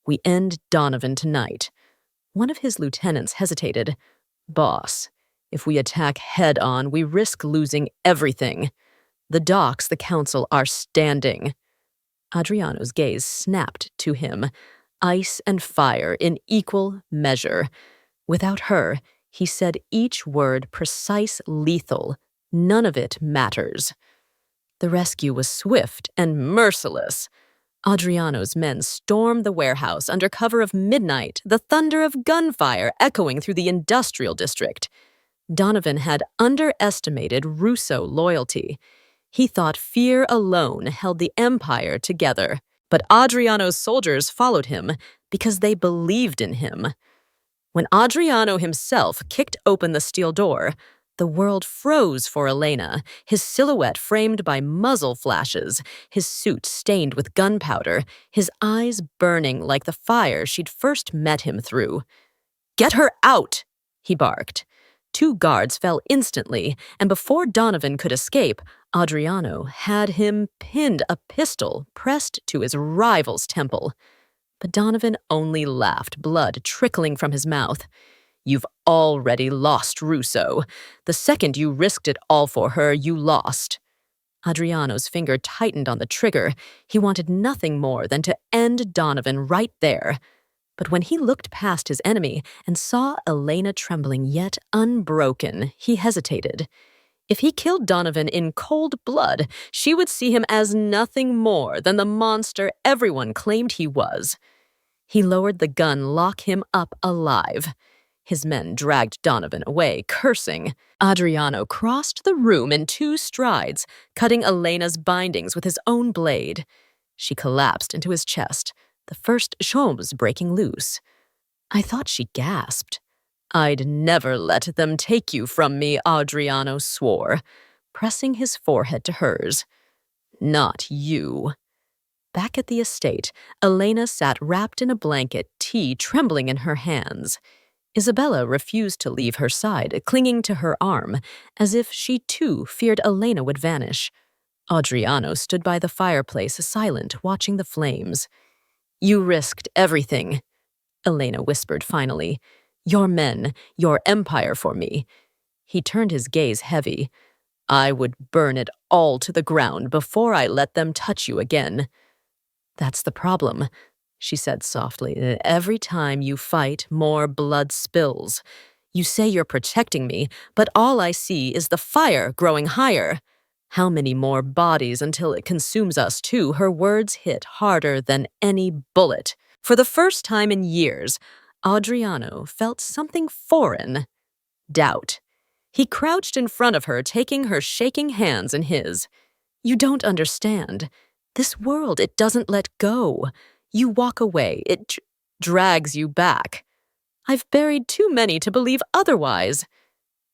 [SPEAKER 1] We end Donovan tonight." One of his lieutenants hesitated. "Boss, if we attack head-on, we risk losing everything. The docks, the council, are standing." Adriano's gaze snapped to him, ice and fire in equal measure. Without her, he said each word precise, lethal. None of it matters. The rescue was swift and merciless. Adriano's men stormed the warehouse under cover of midnight, the thunder of gunfire echoing through the industrial district. Donovan had underestimated Russo loyalty. He thought fear alone held the empire together. But Adriano's soldiers followed him because they believed in him. When Adriano himself kicked open the steel door, the world froze for Elena, his silhouette framed by muzzle flashes, his suit stained with gunpowder, his eyes burning like the fire she'd first met him through. "Get her out!" he barked. 2 guards fell instantly, and before Donovan could escape, Adriano had him pinned, a pistol pressed to his rival's temple. But Donovan only laughed, blood trickling from his mouth. "You've already lost, Russo. The second you risked it all for her, you lost." Adriano's finger tightened on the trigger. He wanted nothing more than to end Donovan right there. But when he looked past his enemy and saw Elena trembling yet unbroken, he hesitated. If he killed Donovan in cold blood, she would see him as nothing more than the monster everyone claimed he was. He lowered the gun, lock him up alive. His men dragged Donovan away, cursing. Adriano crossed the room in 2 strides, cutting Elena's bindings with his own blade. She collapsed into his chest, the first jambes breaking loose. I thought she gasped. "I'd never let them take you from me," Adriano swore, pressing his forehead to hers. "Not you." Back at the estate, Elena sat wrapped in a blanket, tea trembling in her hands. Isabella refused to leave her side, clinging to her arm, as if she too feared Elena would vanish. Adriano stood by the fireplace, silent, watching the flames. "You risked everything," Elena whispered finally. "Your men, your empire for me." He turned his gaze heavy. "I would burn it all to the ground before I let them touch you again." "That's the problem," she said softly. "Every time you fight, more blood spills. You say you're protecting me, but all I see is the fire growing higher. How many more bodies until it consumes us too?" Her words hit harder than any bullet. For the first time in years, Adriano felt something foreign. Doubt. He crouched in front of her, taking her shaking hands in his. "You don't understand. This world, it doesn't let go. You walk away, it drags you back. I've buried too many to believe otherwise."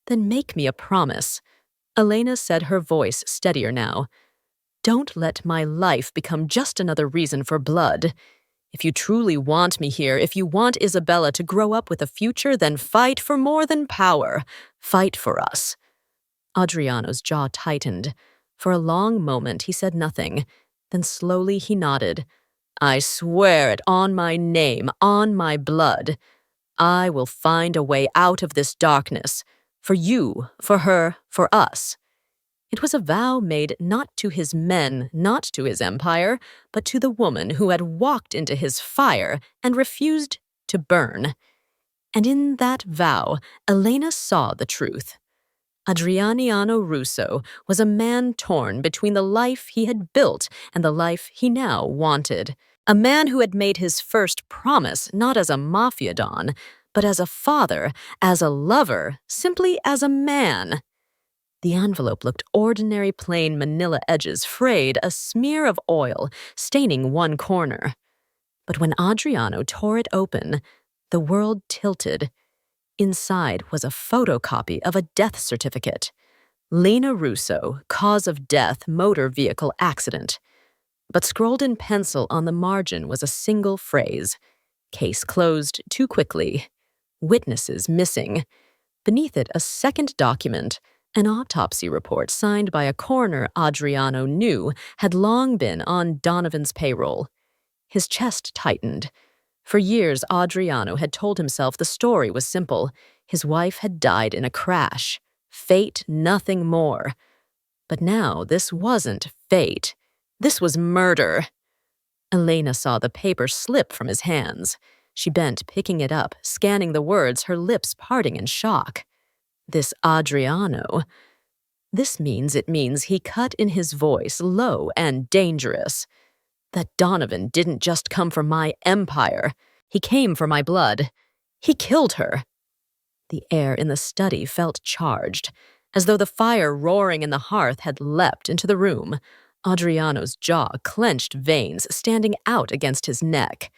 [SPEAKER 1] "Then make me a promise." Elena said, her voice steadier now. "Don't let my life become just another reason for blood. If you truly want me here, if you want Isabella to grow up with a future, then fight for more than power. Fight for us." Adriano's jaw tightened. For a long moment he said nothing. Then slowly he nodded. "I swear it on my name, on my blood. I will find a way out of this darkness. For you, for her, for us." It was a vow made not to his men, not to his empire, but to the woman who had walked into his fire and refused to burn. And in that vow, Elena saw the truth. Adriano Russo was a man torn between the life he had built and the life he now wanted. A man who had made his first promise not as a mafia don, but as a father, as a lover, simply as a man. The envelope looked ordinary plain manila edges frayed, a smear of oil staining one corner. But when Adriano tore it open, the world tilted. Inside was a photocopy of a death certificate. Lena Russo, cause of death, motor vehicle accident. But scrolled in pencil on the margin was a single phrase. Case closed too quickly. Witnesses missing. Beneath it, a second document, an autopsy report signed by a coroner Adriano knew had long been on Donovan's payroll. His chest tightened. For years, Adriano had told himself the story was simple. His wife had died in a crash. Fate, nothing more. But now this wasn't fate. This was murder. Elena saw the paper slip from his hands. She bent, picking it up, scanning the words, her lips parting in shock. This Adriano. This means he cut in his voice, low and dangerous. That Donovan didn't just come for my empire. He came for my blood. He killed her. The air in the study felt charged, as though the fire roaring in the hearth had leapt into the room. Adriano's jaw clenched, veins standing out against his neck.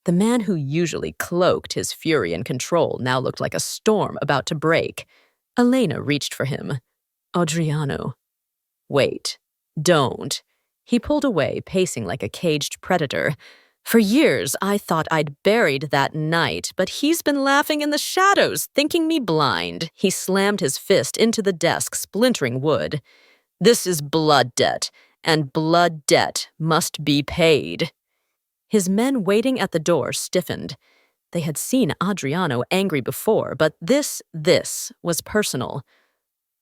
[SPEAKER 1] The man who usually cloaked his fury and control now looked like a storm about to break. Elena reached for him. "Adriano." "Wait. Don't." He pulled away, pacing like a caged predator. "For years, I thought I'd buried that night, but he's been laughing in the shadows, thinking me blind." He slammed his fist into the desk, splintering wood. "This is blood debt, and blood debt must be paid." His men waiting at the door stiffened. They had seen Adriano angry before, but this was personal.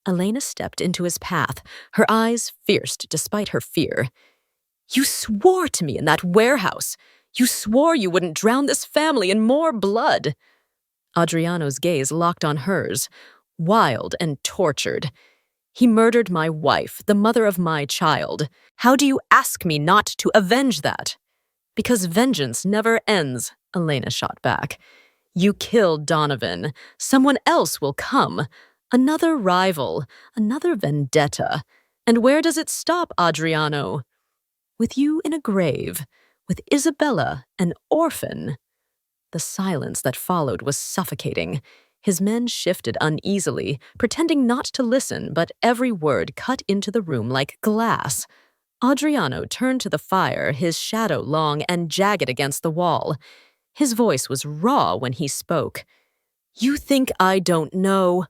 [SPEAKER 1] Elena stepped into his path, her eyes fierce despite her fear. "You swore to me in that warehouse. You swore you wouldn't drown this family in more blood." Adriano's gaze locked on hers, wild and tortured. "He murdered my wife, the mother of my child. How do you ask me not to avenge that?" "Because vengeance never ends," Elena shot back. "You killed Donovan. Someone else will come. Another rival, another vendetta. And where does it stop, Adriano? With you in a grave, with Isabella, an orphan." The silence that followed was suffocating. His men shifted uneasily, pretending not to listen, but every word cut into the room like glass. Adriano turned to the fire, his shadow long and jagged against the wall. His voice was raw when he spoke. "You think I don't know?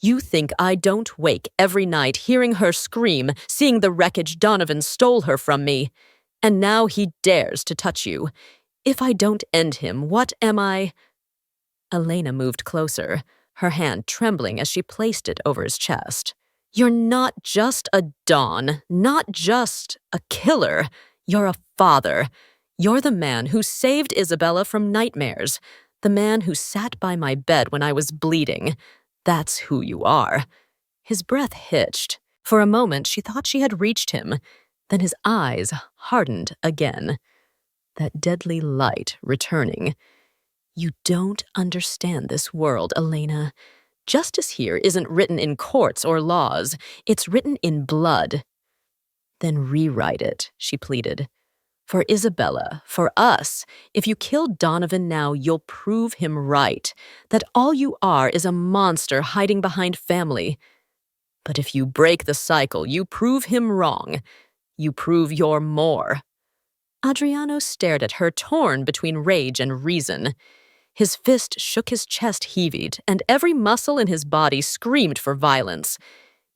[SPEAKER 1] You think I don't wake every night hearing her scream, seeing the wreckage Donovan stole her from me? And now he dares to touch you. If I don't end him, what am I?" Elena moved closer, her hand trembling as she placed it over his chest. "You're not just a Don, not just a killer. You're a father. You're the man who saved Isabella from nightmares, the man who sat by my bed when I was bleeding. That's who you are." His breath hitched. For a moment, she thought she had reached him. Then his eyes hardened again. That deadly light returning. "You don't understand this world, Elena. Justice here isn't written in courts or laws. It's written in blood." "Then rewrite it," she pleaded. "For Isabella, for us. If you kill Donovan now, you'll prove him right, that all you are is a monster hiding behind family. But if you break the cycle, you prove him wrong. You prove you're more." Adriano stared at her, torn between rage and reason. His fist shook, his chest heaved, and every muscle in his body screamed for violence.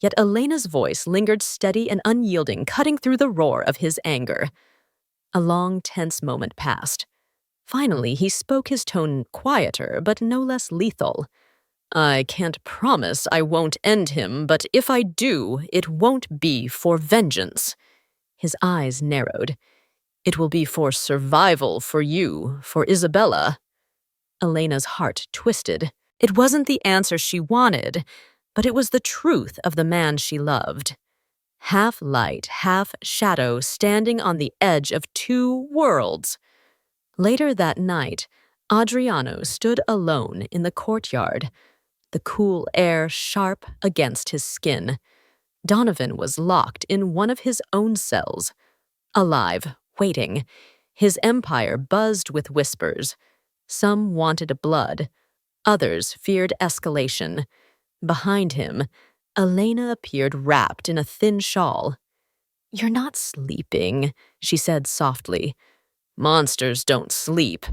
[SPEAKER 1] Yet Elena's voice lingered steady and unyielding, cutting through the roar of his anger. A long, tense moment passed. Finally, he spoke, his tone quieter, but no less lethal. "I can't promise I won't end him, but if I do, it won't be for vengeance." His eyes narrowed. "It will be for survival for you, for Isabella." Elena's heart twisted. It wasn't the answer she wanted, but it was the truth of the man she loved. Half light, half shadow, standing on the edge of two worlds. Later that night, Adriano stood alone in the courtyard, the cool air sharp against his skin. Donovan was locked in one of his own cells, alive, waiting. His empire buzzed with whispers. Some wanted blood. Others feared escalation. Behind him, Elena appeared wrapped in a thin shawl. "You're not sleeping," she said softly. "Monsters don't sleep,"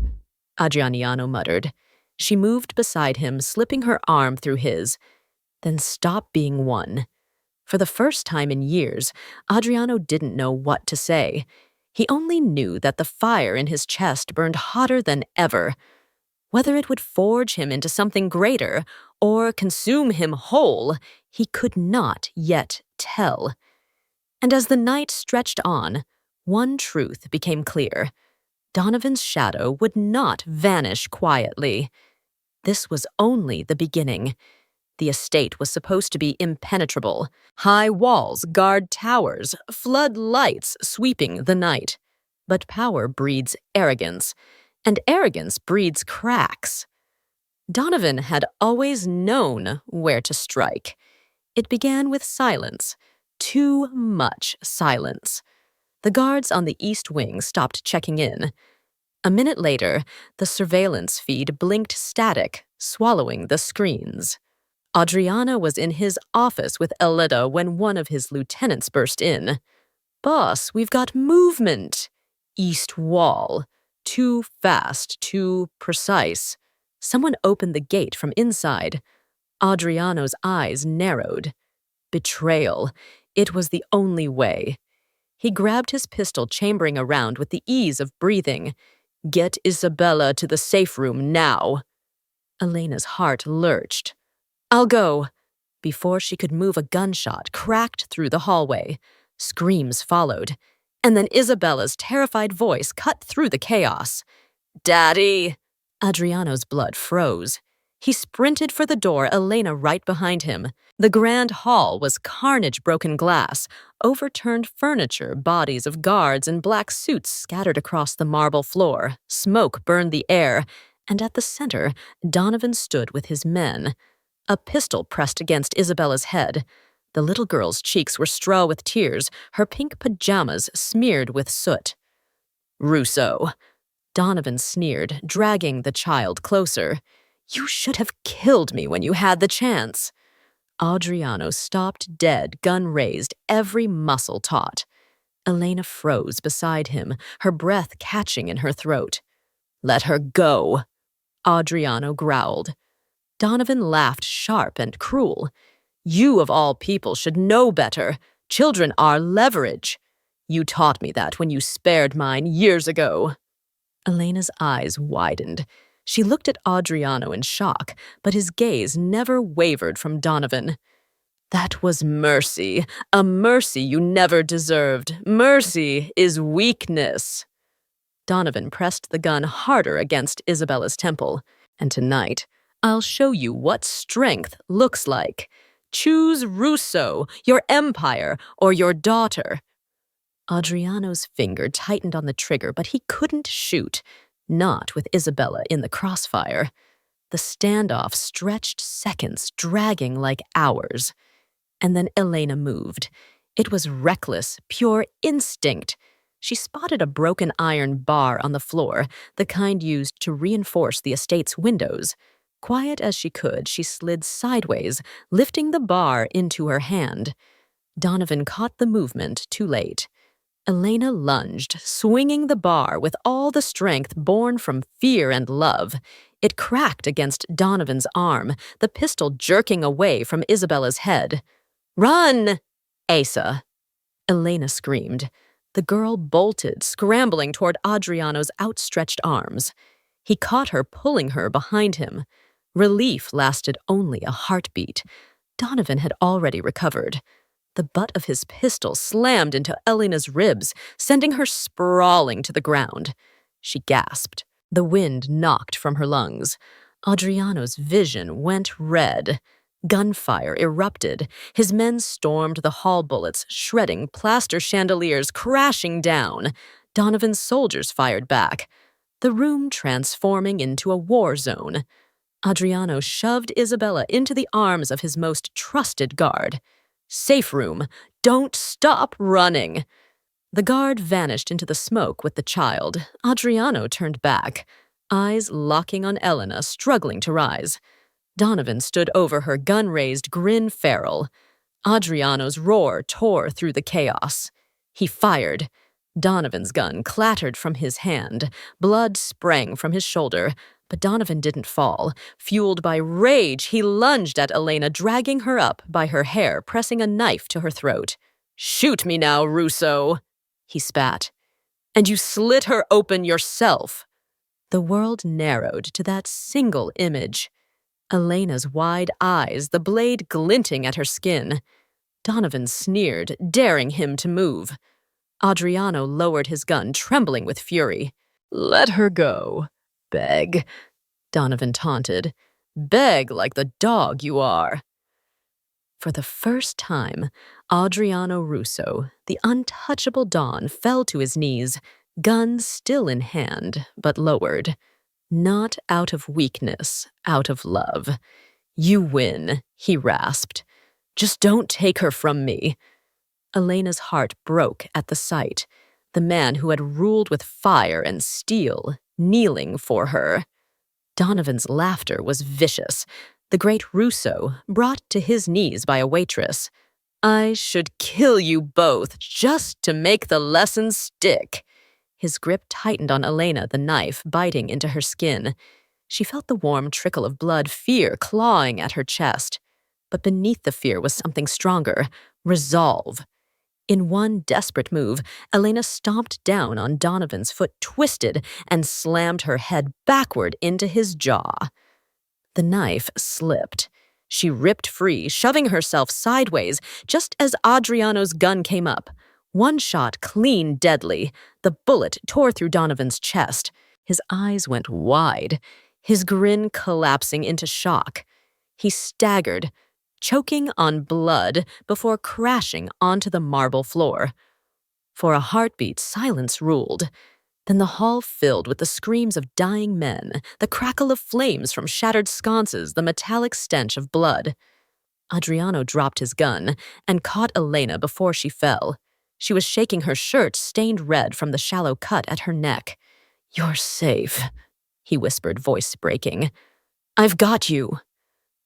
[SPEAKER 1] Adriano muttered. She moved beside him, slipping her arm through his. "Then stop being one." For the first time in years, Adriano didn't know what to say. He only knew that the fire in his chest burned hotter than ever. Whether it would forge him into something greater or consume him whole, he could not yet tell. And as the night stretched on, one truth became clear. Donovan's shadow would not vanish quietly. This was only the beginning. The estate was supposed to be impenetrable. High walls guard towers, floodlights sweeping the night. But power breeds arrogance, and arrogance breeds cracks. Donovan had always known where to strike. It began with silence, too much silence. The guards on the east wing stopped checking in. A minute later, the surveillance feed blinked static, swallowing the screens. Adriano was in his office with Elena when one of his lieutenants burst in. "Boss, we've got movement." East wall. Too fast, too precise. Someone opened the gate from inside. Adriano's eyes narrowed. Betrayal. It was the only way. He grabbed his pistol, chambering around with the ease of breathing. "Get Isabella to the safe room now." Elena's heart lurched. "I'll go." Before she could move, a gunshot cracked through the hallway. Screams followed. And then Isabella's terrified voice cut through the chaos. "Daddy!" Adriano's blood froze. He sprinted for the door, Elena right behind him. The grand hall was carnage, broken glass, overturned furniture, bodies of guards in black suits scattered across the marble floor. Smoke burned the air, and at the center, Donovan stood with his men. A pistol pressed against Isabella's head. The little girl's cheeks were straw with tears, her pink pajamas smeared with soot. "Russo," Donovan sneered, dragging the child closer. "You should have killed me when you had the chance." Adriano stopped dead, gun raised, every muscle taut. Elena froze beside him, her breath catching in her throat. "Let her go," Adriano growled. Donovan laughed, sharp and cruel. "You of all people should know better. Children are leverage. You taught me that when you spared mine years ago." Elena's eyes widened. She looked at Adriano in shock, but his gaze never wavered from Donovan. "That was mercy, a mercy you never deserved. Mercy is weakness." Donovan pressed the gun harder against Isabella's temple. "And tonight, I'll show you what strength looks like. Choose Russo, your empire, or your daughter." Adriano's finger tightened on the trigger, but he couldn't shoot, not with Isabella in the crossfire. The standoff stretched seconds, dragging like hours. And then Elena moved. It was reckless, pure instinct. She spotted a broken iron bar on the floor, the kind used to reinforce the estate's windows. Quiet as she could, she slid sideways, lifting the bar into her hand. Donovan caught the movement too late. Elena lunged, swinging the bar with all the strength born from fear and love. It cracked against Donovan's arm, the pistol jerking away from Isabella's head. "Run, Asa!" Elena screamed. The girl bolted, scrambling toward Adriano's outstretched arms. He caught her, pulling her behind him. Relief lasted only a heartbeat. Donovan had already recovered. The butt of his pistol slammed into Elena's ribs, sending her sprawling to the ground. She gasped. The wind knocked from her lungs. Adriano's vision went red. Gunfire erupted. His men stormed the hall bullets, shredding plaster chandeliers, crashing down. Donovan's soldiers fired back, the room transforming into a war zone. Adriano shoved Isabella into the arms of his most trusted guard. "Safe room. Don't stop running." The guard vanished into the smoke with the child. Adriano turned back, eyes locking on Elena, struggling to rise. Donovan stood over her, gun raised, grin feral. Adriano's roar tore through the chaos. He fired. Donovan's gun clattered from his hand. Blood sprang from his shoulder, but Donovan didn't fall. Fueled by rage, he lunged at Elena, dragging her up by her hair, pressing a knife to her throat. "Shoot me now, Russo," he spat. "And you slit her open yourself." The world narrowed to that single image. Elena's wide eyes, the blade glinting at her skin. Donovan sneered, daring him to move. Adriano lowered his gun, trembling with fury. "Let her go. Beg," Donovan taunted. "Beg like the dog you are." For the first time, Adriano Russo, the untouchable Don, fell to his knees, gun still in hand, but lowered. Not out of weakness, out of love. "You win," he rasped. "Just don't take her from me." Elena's heart broke at the sight. The man who had ruled with fire and steel, kneeling for her. Donovan's laughter was vicious. The great Russo, brought to his knees by a waitress. "I should kill you both just to make the lesson stick." His grip tightened on Elena, the knife biting into her skin. She felt the warm trickle of blood, fear clawing at her chest. But beneath the fear was something stronger, resolve. In one desperate move, Elena stomped down on Donovan's foot, twisted, and slammed her head backward into his jaw. The knife slipped. She ripped free, shoving herself sideways, just as Adriano's gun came up. One shot clean deadly. The bullet tore through Donovan's chest. His eyes went wide, his grin collapsing into shock. He staggered, choking on blood before crashing onto the marble floor. For a heartbeat, silence ruled. Then the hall filled with the screams of dying men, the crackle of flames from shattered sconces, the metallic stench of blood. Adriano dropped his gun and caught Elena before she fell. She was shaking her shirt, stained red from the shallow cut at her neck. "You're safe," he whispered, voice breaking. "I've got you."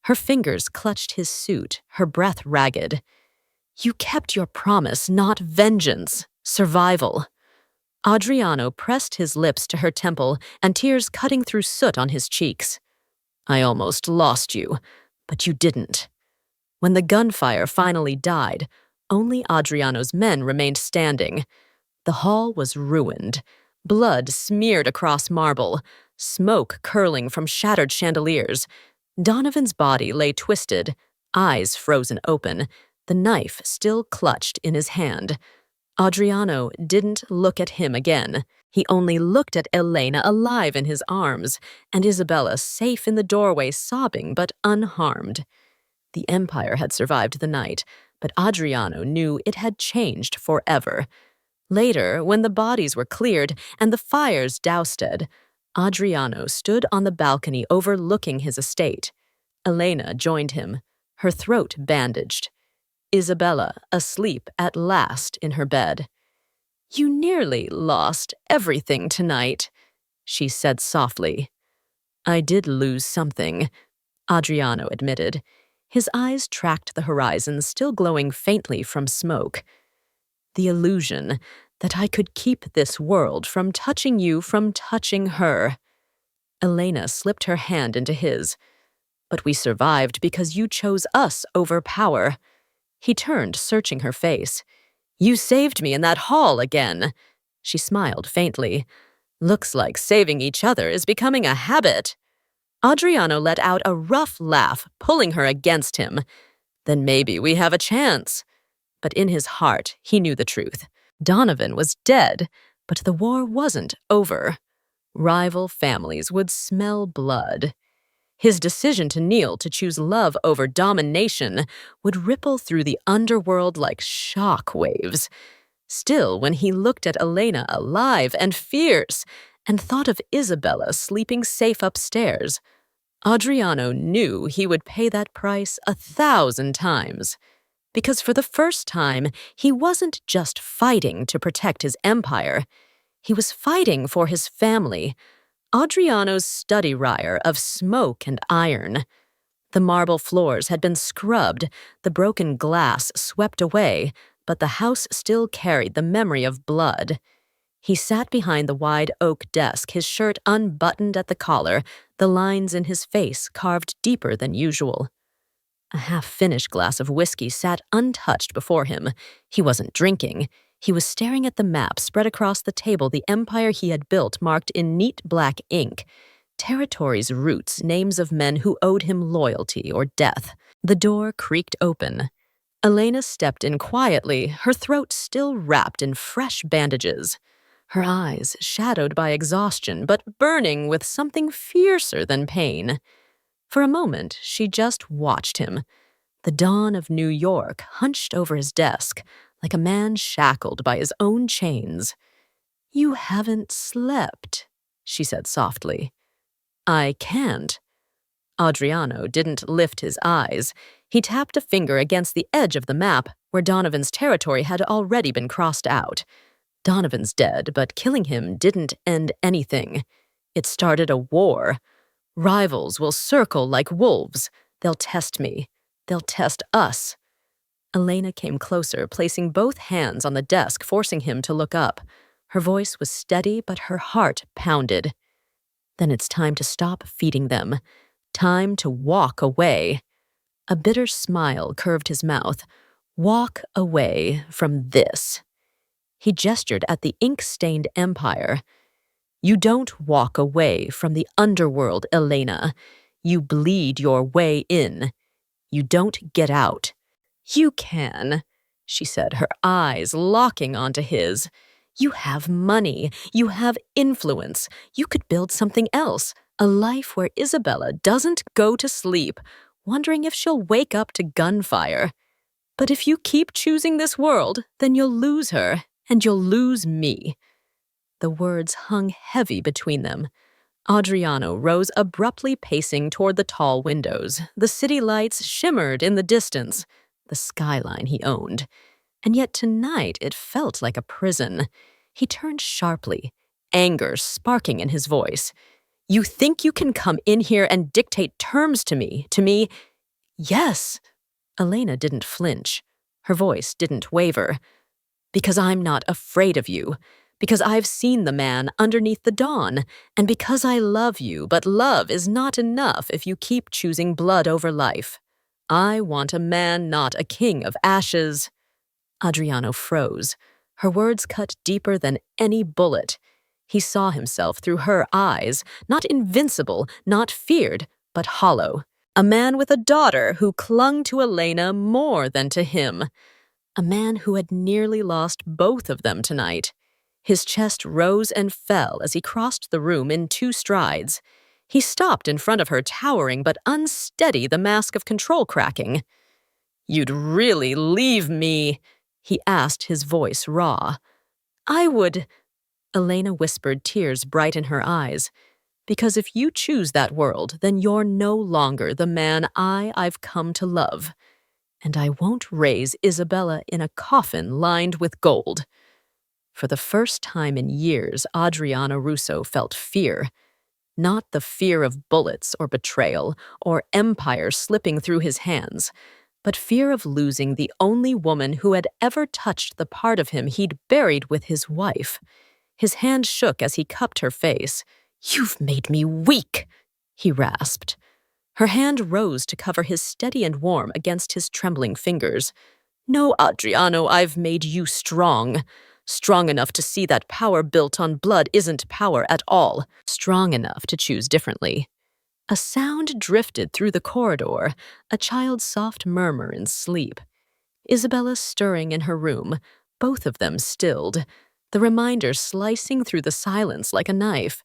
[SPEAKER 1] Her fingers clutched his suit, her breath ragged. "You kept your promise, not vengeance. Survival." Adriano pressed his lips to her temple, and tears cutting through soot on his cheeks. "I almost lost you, but you didn't." When the gunfire finally died, only Adriano's men remained standing. The hall was ruined. Blood smeared across marble, smoke curling from shattered chandeliers. Donovan's body lay twisted, eyes frozen open, the knife still clutched in his hand. Adriano didn't look at him again. He only looked at Elena alive in his arms, and Isabella safe in the doorway, sobbing but unharmed. The Empire had survived the night, but Adriano knew it had changed forever. Later, when the bodies were cleared and the fires doused, Adriano stood on the balcony overlooking his estate. Elena joined him, her throat bandaged. Isabella asleep at last in her bed. "You nearly lost everything tonight," she said softly. "I did lose something," Adriano admitted. His eyes tracked the horizon, still glowing faintly from smoke. "The illusion, That I could keep this world from touching you, from touching her. Elena slipped her hand into his. But we survived because you chose us over power. He turned, searching her face. You saved me in that hall again. She smiled faintly. Looks like saving each other is becoming a habit. Adriano let out a rough laugh, pulling her against him. Then maybe we have a chance. But in his heart, he knew the truth. Donovan was dead, but the war wasn't over. Rival families would smell blood. His decision to kneel to choose love over domination would ripple through the underworld like shock waves. Still, when he looked at Elena alive and fierce and thought of Isabella sleeping safe upstairs, Adriano knew he would pay that price 1,000 times. Because for the first time, he wasn't just fighting to protect his empire. He was fighting for his family. Adriano's study wire of smoke and iron. The marble floors had been scrubbed, the broken glass swept away, but the house still carried the memory of blood. He sat behind the wide oak desk, his shirt unbuttoned at the collar, the lines in his face carved deeper than usual. A half-finished glass of whiskey sat untouched before him. He wasn't drinking. He was staring at the map spread across the table, the empire he had built marked in neat black ink. Territories' roots, names of men who owed him loyalty or death. The door creaked open. Elena stepped in quietly, her throat still wrapped in fresh bandages. Her eyes shadowed by exhaustion, but burning with something fiercer than pain. For a moment, she just watched him. The dawn of New York hunched over his desk, like a man shackled by his own chains. You haven't slept, she said softly. I can't. Adriano didn't lift his eyes. He tapped a finger against the edge of the map, where Donovan's territory had already been crossed out. Donovan's dead, but killing him didn't end anything. It started a war. Rivals will circle like wolves. They'll test me. They'll test us. Elena came closer, placing both hands on the desk, forcing him to look up. Her voice was steady, but her heart pounded. Then it's time to stop feeding them. Time to walk away. A bitter smile curved his mouth. Walk away from this. He gestured at the ink-stained empire. You don't walk away from the underworld, Elena. You bleed your way in. You don't get out. You can, she said, her eyes locking onto his. You have money. You have influence. You could build something else, a life where Isabella doesn't go to sleep, wondering if she'll wake up to gunfire. But if you keep choosing this world, then you'll lose her, and you'll lose me. The words hung heavy between them. Adriano rose abruptly, pacing toward the tall windows. The city lights shimmered in the distance, the skyline he owned. And yet tonight it felt like a prison. He turned sharply, anger sparking in his voice. You think you can come in here and dictate terms to me? Yes. Elena didn't flinch. Her voice didn't waver. Because I'm not afraid of you. Because I've seen the man underneath the dawn, and because I love you, but love is not enough if you keep choosing blood over life. I want a man, not a king of ashes. Adriano froze. Her words cut deeper than any bullet. He saw himself through her eyes, not invincible, not feared, but hollow. A man with a daughter who clung to Elena more than to him. A man who had nearly lost both of them tonight. His chest rose and fell as he crossed the room in 2 strides. He stopped in front of her, towering but unsteady, the mask of control cracking. You'd really leave me? He asked, his voice raw. I would, Elena whispered, tears bright in her eyes. Because if you choose that world, then you're no longer the man I've come to love. And I won't raise Isabella in a coffin lined with gold. For the first time in years, Adriano Russo felt fear. Not the fear of bullets or betrayal or empire slipping through his hands, but fear of losing the only woman who had ever touched the part of him he'd buried with his wife. His hand shook as he cupped her face. "You've made me weak," he rasped. Her hand rose to cover his steady and warm against his trembling fingers. "No, Adriano, I've made you strong. Strong enough to see that power built on blood isn't power at all. Strong enough to choose differently." A sound drifted through the corridor, a child's soft murmur in sleep. Isabella stirring in her room, both of them stilled, the reminder slicing through the silence like a knife.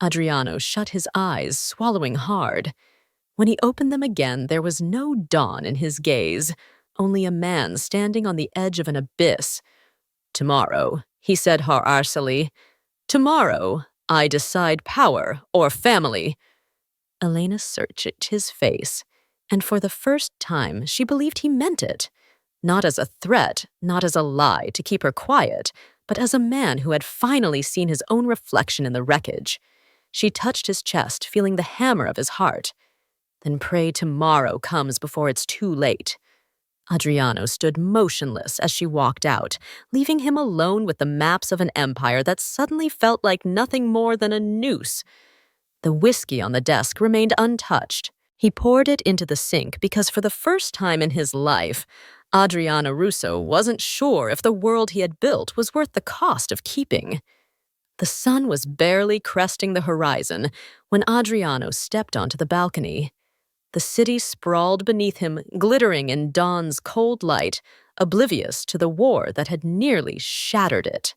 [SPEAKER 1] Adriano shut his eyes, swallowing hard. When he opened them again, there was no dawn in his gaze, only a man standing on the edge of an abyss. "Tomorrow," he said harshly. "Tomorrow, I decide power or family." Elena searched his face, and for the first time she believed he meant it. Not as a threat, not as a lie to keep her quiet, but as a man who had finally seen his own reflection in the wreckage. She touched his chest, feeling the hammer of his heart. "Then pray tomorrow comes before it's too late." Adriano stood motionless as she walked out, leaving him alone with the maps of an empire that suddenly felt like nothing more than a noose. The whiskey on the desk remained untouched. He poured it into the sink because for the first time in his life, Adriano Russo wasn't sure if the world he had built was worth the cost of keeping. The sun was barely cresting the horizon when Adriano stepped onto the balcony. The city sprawled beneath him, glittering in dawn's cold light, oblivious to the war that had nearly shattered it.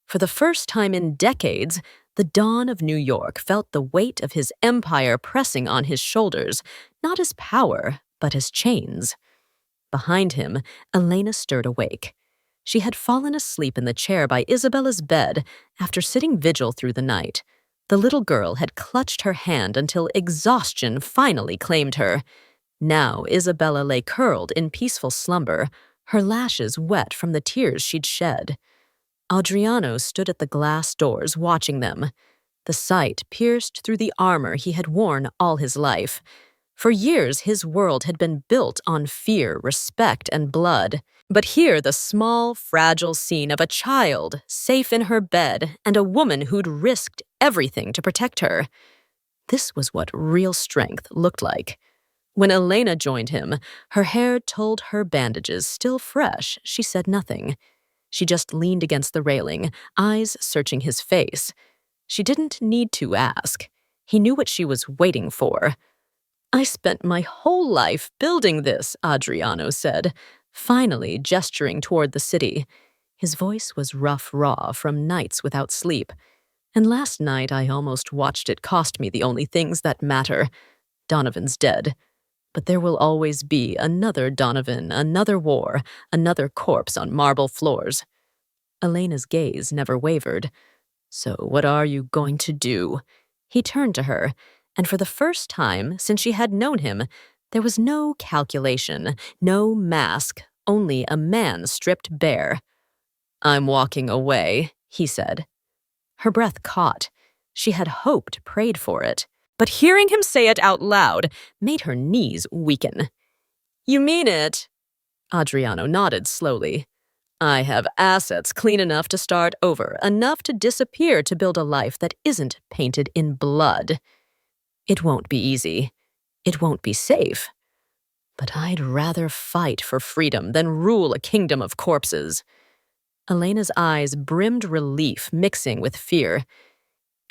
[SPEAKER 1] For the first time in decades, the dawn of New York felt the weight of his empire pressing on his shoulders, not as power, but as chains. Behind him, Elena stirred awake. She had fallen asleep in the chair by Isabella's bed after sitting vigil through the night. The little girl had clutched her hand until exhaustion finally claimed her. Now Isabella lay curled in peaceful slumber, her lashes wet from the tears she'd shed. Adriano stood at the glass doors watching them. The sight pierced through the armor he had worn all his life. For years, his world had been built on fear, respect, and blood. But here, the small, fragile scene of a child, safe in her bed, and a woman who'd risked everything to protect her. This was what real strength looked like. When Elena joined him, her hair told her bandages still fresh, she said nothing. She just leaned against the railing, eyes searching his face. She didn't need to ask. He knew what she was waiting for. "I spent my whole life building this," Adriano said, finally gesturing toward the city. His voice was rough raw from nights without sleep. "And last night I almost watched it cost me the only things that matter. Donovan's dead. But there will always be another Donovan, another war, another corpse on marble floors." Elena's gaze never wavered. "So what are you going to do?" He turned to her, and for the first time since she had known him, there was no calculation, no mask, only a man stripped bare. "I'm walking away," he said. Her breath caught. She had hoped, prayed for it. But hearing him say it out loud made her knees weaken. "You mean it?" Adriano nodded slowly. "I have assets clean enough to start over, enough to disappear to build a life that isn't painted in blood. It won't be easy. It won't be safe. But I'd rather fight for freedom than rule a kingdom of corpses." Elena's eyes brimmed relief mixing with fear.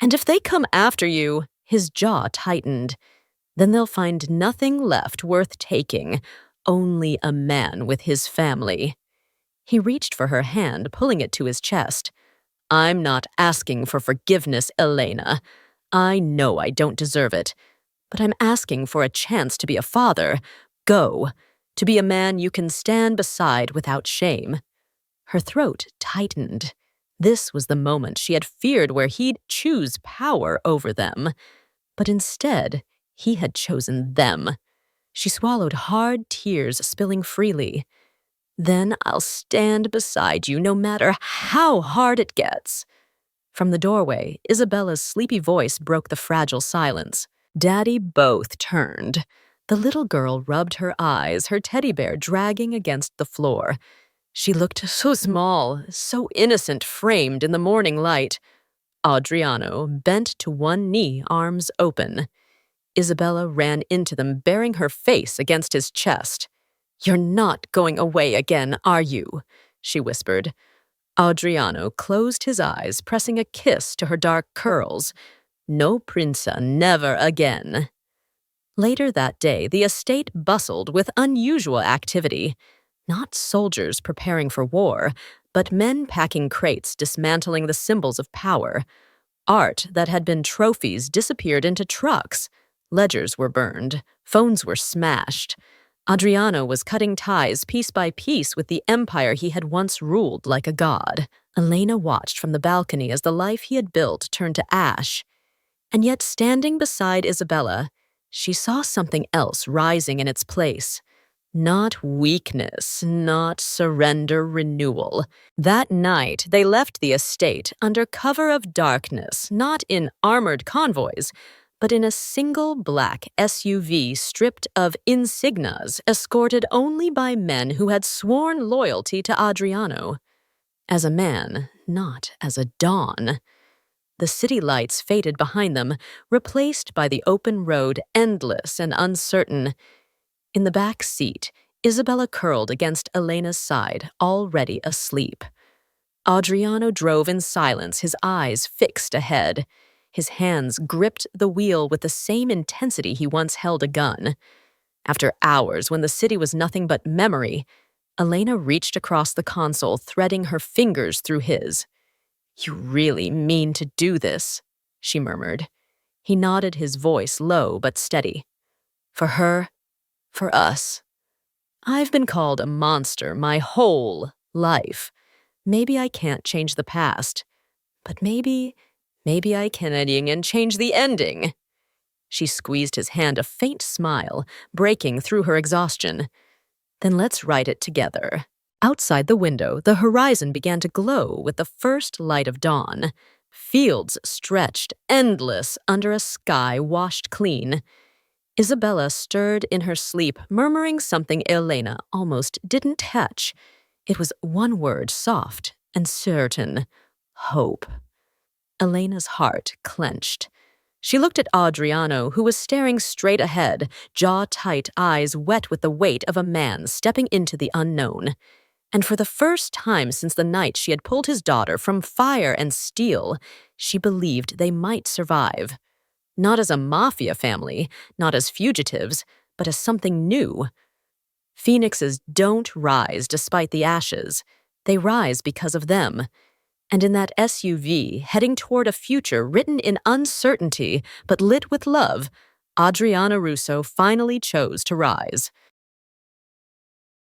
[SPEAKER 1] "And if they come after you," his jaw tightened, "then they'll find nothing left worth taking, only a man with his family." He reached for her hand, pulling it to his chest. "I'm not asking for forgiveness, Elena. I know I don't deserve it. But I'm asking for a chance to be a father. Go. To be a man you can stand beside without shame." Her throat tightened. This was the moment she had feared where he'd choose power over them. But instead, he had chosen them. She swallowed hard tears spilling freely. "Then I'll stand beside you no matter how hard it gets." From the doorway, Isabella's sleepy voice broke the fragile silence. Daddy both turned. The little girl rubbed her eyes, her teddy bear dragging against the floor. She looked so small, so innocent, framed in the morning light. Adriano bent to one knee, arms open. Isabella ran into them, bearing her face against his chest. "You're not going away again, are you?" she whispered. Adriano closed his eyes, pressing a kiss to her dark curls. "No, Prinza, never again." Later that day, the estate bustled with unusual activity. Not soldiers preparing for war, but men packing crates, dismantling the symbols of power. Art that had been trophies disappeared into trucks. Ledgers were burned. Phones were smashed. Adriano was cutting ties piece by piece with the empire he had once ruled like a god. Elena watched from the balcony as the life he had built turned to ash. And yet, standing beside Isabella, she saw something else rising in its place. Not weakness, not surrender, renewal. That night, they left the estate under cover of darkness, not in armored convoys, but in a single black SUV stripped of insignias, escorted only by men who had sworn loyalty to Adriano. As a man, not as a Don. The city lights faded behind them, replaced by the open road, endless and uncertain. In the back seat, Isabella curled against Elena's side, already asleep. Adriano drove in silence, his eyes fixed ahead. His hands gripped the wheel with the same intensity he once held a gun. After hours, when the city was nothing but memory, Elena reached across the console, threading her fingers through his. "You really mean to do this?" she murmured. He nodded, his voice low but steady. "For her, for us. I've been called a monster my whole life. Maybe I can't change the past, but maybe I can and change the ending." She squeezed his hand, a faint smile breaking through her exhaustion. "Then let's write it together." Outside the window, the horizon began to glow with the first light of dawn. Fields stretched endless under a sky washed clean. Isabella stirred in her sleep, murmuring something Elena almost didn't catch. It was one word, soft and certain: hope. Elena's heart clenched. She looked at Adriano, who was staring straight ahead, jaw-tight, eyes wet with the weight of a man stepping into the unknown. And for the first time since the night she had pulled his daughter from fire and steel, she believed they might survive. Not as a mafia family, not as fugitives, but as something new. Phoenixes don't rise despite the ashes. They rise because of them. And in that SUV, heading toward a future written in uncertainty but lit with love, Adriana Russo finally chose to rise.